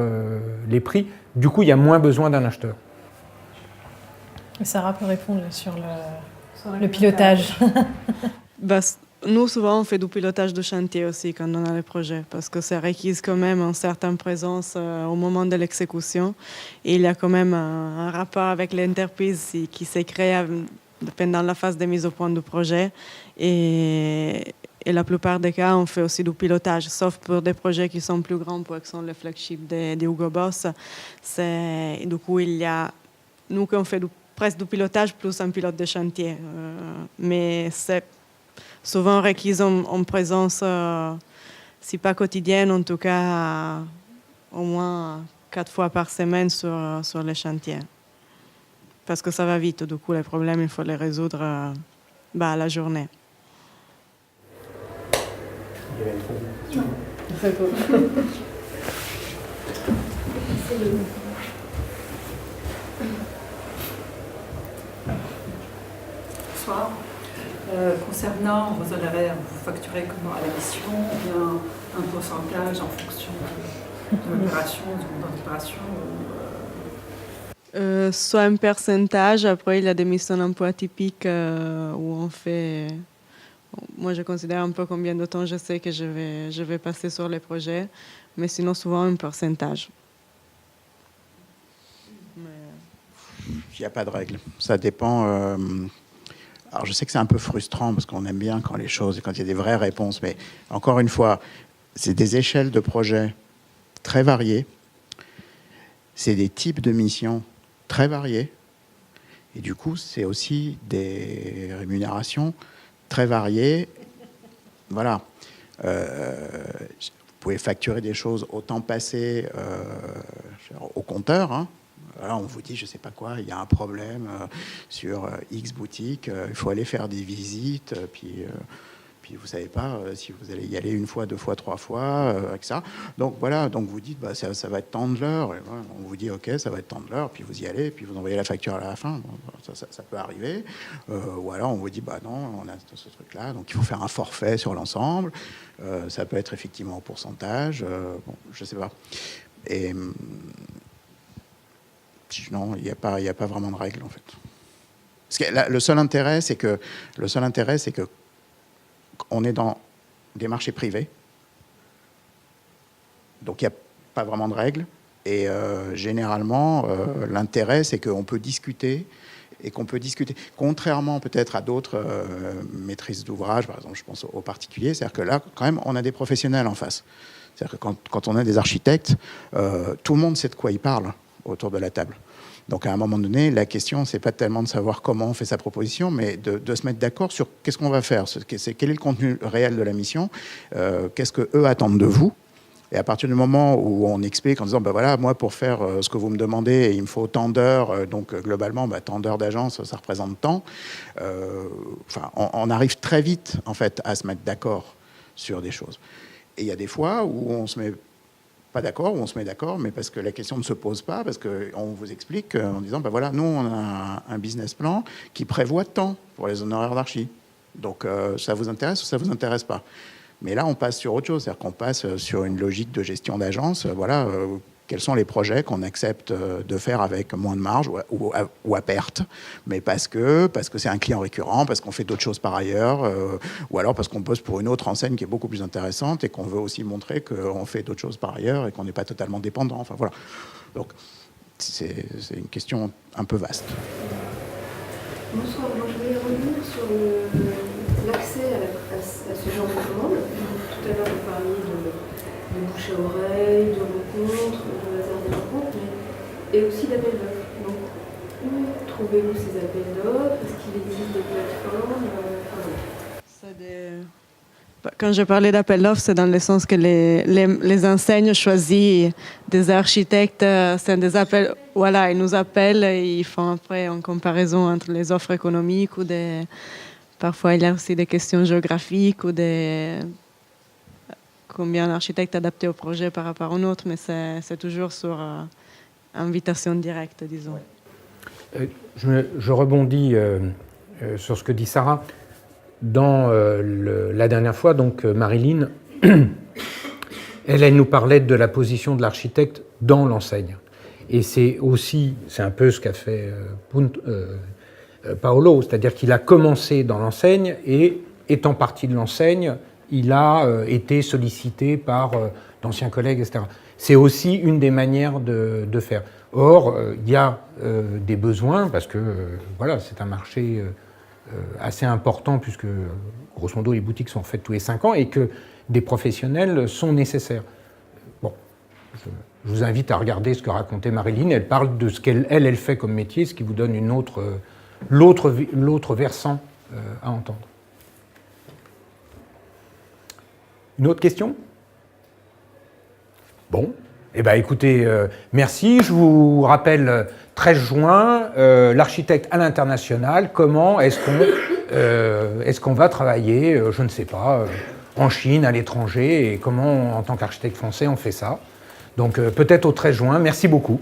les prix. Du coup, il y a moins besoin d'un acheteur. Et Sarah peut répondre sur le pilotage. Bah, nous, souvent, on fait du pilotage de chantier aussi quand on a les projets, parce que ça requiert quand même une certaine présence au moment de l'exécution. Et il y a quand même un rapport avec l'entreprise qui s'est créé pendant la phase de mise au point du projet. Et la plupart des cas, on fait aussi du pilotage, sauf pour des projets qui sont plus grands, pour exemple le flagship de Hugo Boss. Du coup, il y a, nous, on fait presque du pilotage plus un pilote de chantier. Mais c'est souvent requis en présence, si pas quotidienne, en tout cas au moins 4 fois par semaine sur les chantiers. Parce que ça va vite, du coup, les problèmes, il faut les résoudre à la journée. Bonsoir. Concernant vos honoraires, vous facturez comment à la mission ou bien un pourcentage en fonction de l'opération, du montant d'opération Soit un pourcentage, après il y a des missions d'emploi typiques où on fait... Moi, je considère un peu combien de temps je sais que je vais passer sur les projets, mais sinon souvent un pourcentage. Il n'y a pas de règle. Ça dépend... Alors, je sais que c'est un peu frustrant parce qu'on aime bien quand il y a des vraies réponses, mais encore une fois, c'est des échelles de projets très variées, c'est des types de missions très variés, et du coup, c'est aussi des rémunérations très variées. Voilà. Vous pouvez facturer des choses au temps passé au compteur, hein. Voilà, on vous dit, je ne sais pas quoi, il y a un problème sur X boutique, il faut aller faire des visites, puis vous ne savez pas si vous allez y aller 1 fois, 2 fois, 3 fois, etc. Donc voilà, donc vous dites, ça va être tant de l'heure, et voilà, on vous dit, ok, ça va être tant de l'heure, puis vous y allez, puis vous envoyez la facture à la fin, bon, ça peut arriver. Ou alors on vous dit, non, on a ce truc-là, donc il faut faire un forfait sur l'ensemble, ça peut être effectivement au pourcentage, bon, je ne sais pas. Et... non, il n'y a pas vraiment de règle en fait. Parce que le seul intérêt, c'est que on est dans des marchés privés, donc il n'y a pas vraiment de règle. Et généralement, l'intérêt, c'est qu'on peut discuter et qu'on peut discuter. Contrairement peut-être à d'autres maîtrises d'ouvrage, par exemple, je pense aux particuliers, c'est-à-dire que là, quand même, on a des professionnels en face. C'est-à-dire que quand on a des architectes, tout le monde sait de quoi ils parlent autour de la table. Donc à un moment donné, la question, c'est pas tellement de savoir comment on fait sa proposition, mais de se mettre d'accord sur qu'est-ce qu'on va faire, quel est le contenu réel de la mission, qu'est-ce qu'eux attendent de vous. Et à partir du moment où on explique en disant, voilà, moi pour faire ce que vous me demandez, il me faut tant d'heures, donc globalement, tant d'heures d'agence, ça représente tant. On arrive très vite en fait à se mettre d'accord sur des choses. Et il y a des fois où on se met pas d'accord, ou on se met d'accord, mais parce que la question ne se pose pas, parce qu'on vous explique en disant, voilà, nous, on a un business plan qui prévoit tant pour les honoraires d'archi. Donc, ça vous intéresse ou ça vous intéresse pas? Mais là, on passe sur autre chose, c'est-à-dire qu'on passe sur une logique de gestion d'agence. Voilà, quels sont les projets qu'on accepte de faire avec moins de marge ou à perte, mais parce que c'est un client récurrent, parce qu'on fait d'autres choses par ailleurs, ou alors parce qu'on bosse pour une autre enseigne qui est beaucoup plus intéressante et qu'on veut aussi montrer qu'on fait d'autres choses par ailleurs et qu'on n'est pas totalement dépendant. Enfin voilà. Donc c'est une question un peu vaste. Bonsoir, moi je voulais revenir sur l'accès à ce genre de commande. Tout à l'heure vous parliez de bouche à oreille, de rencontres, de hasard de rencontres, et aussi d'appels d'offres. Donc, où trouvez-vous ces appels d'offres? Est-ce qu'il existe des plateformes? quand je parlais d'appel d'offres, c'est dans le sens que les enseignes choisissent des architectes, c'est des appels, voilà, ils nous appellent et ils font après une comparaison entre les offres économiques ou parfois il y a aussi des questions géographiques ou combien d'architectes adaptés au projet par rapport à un autre, mais c'est toujours sur invitation directe, disons. Je rebondis sur ce que dit Sarah. Dans la dernière fois, donc Marilyn, elle nous parlait de la position de l'architecte dans l'enseigne. Et c'est un peu ce qu'a fait Paolo, c'est-à-dire qu'il a commencé dans l'enseigne et, étant parti de l'enseigne, il a été sollicité par d'anciens collègues, etc. C'est aussi une des manières de faire. Or, il y a des besoins, parce que voilà, c'est un marché assez important, puisque, grosso modo, les boutiques sont faites tous les 5 ans, et que des professionnels sont nécessaires. Bon, je vous invite à regarder ce que racontait Marilyn. Elle parle de ce qu'elle fait comme métier, ce qui vous donne l'autre versant à entendre. Une autre question ? Bon, eh bien écoutez, merci. Je vous rappelle, 13 juin, l'architecte à l'international, comment est-ce qu'on va travailler, je ne sais pas, en Chine, à l'étranger, et comment, en tant qu'architecte français, on fait ça. Donc peut-être au 13 juin. Merci beaucoup.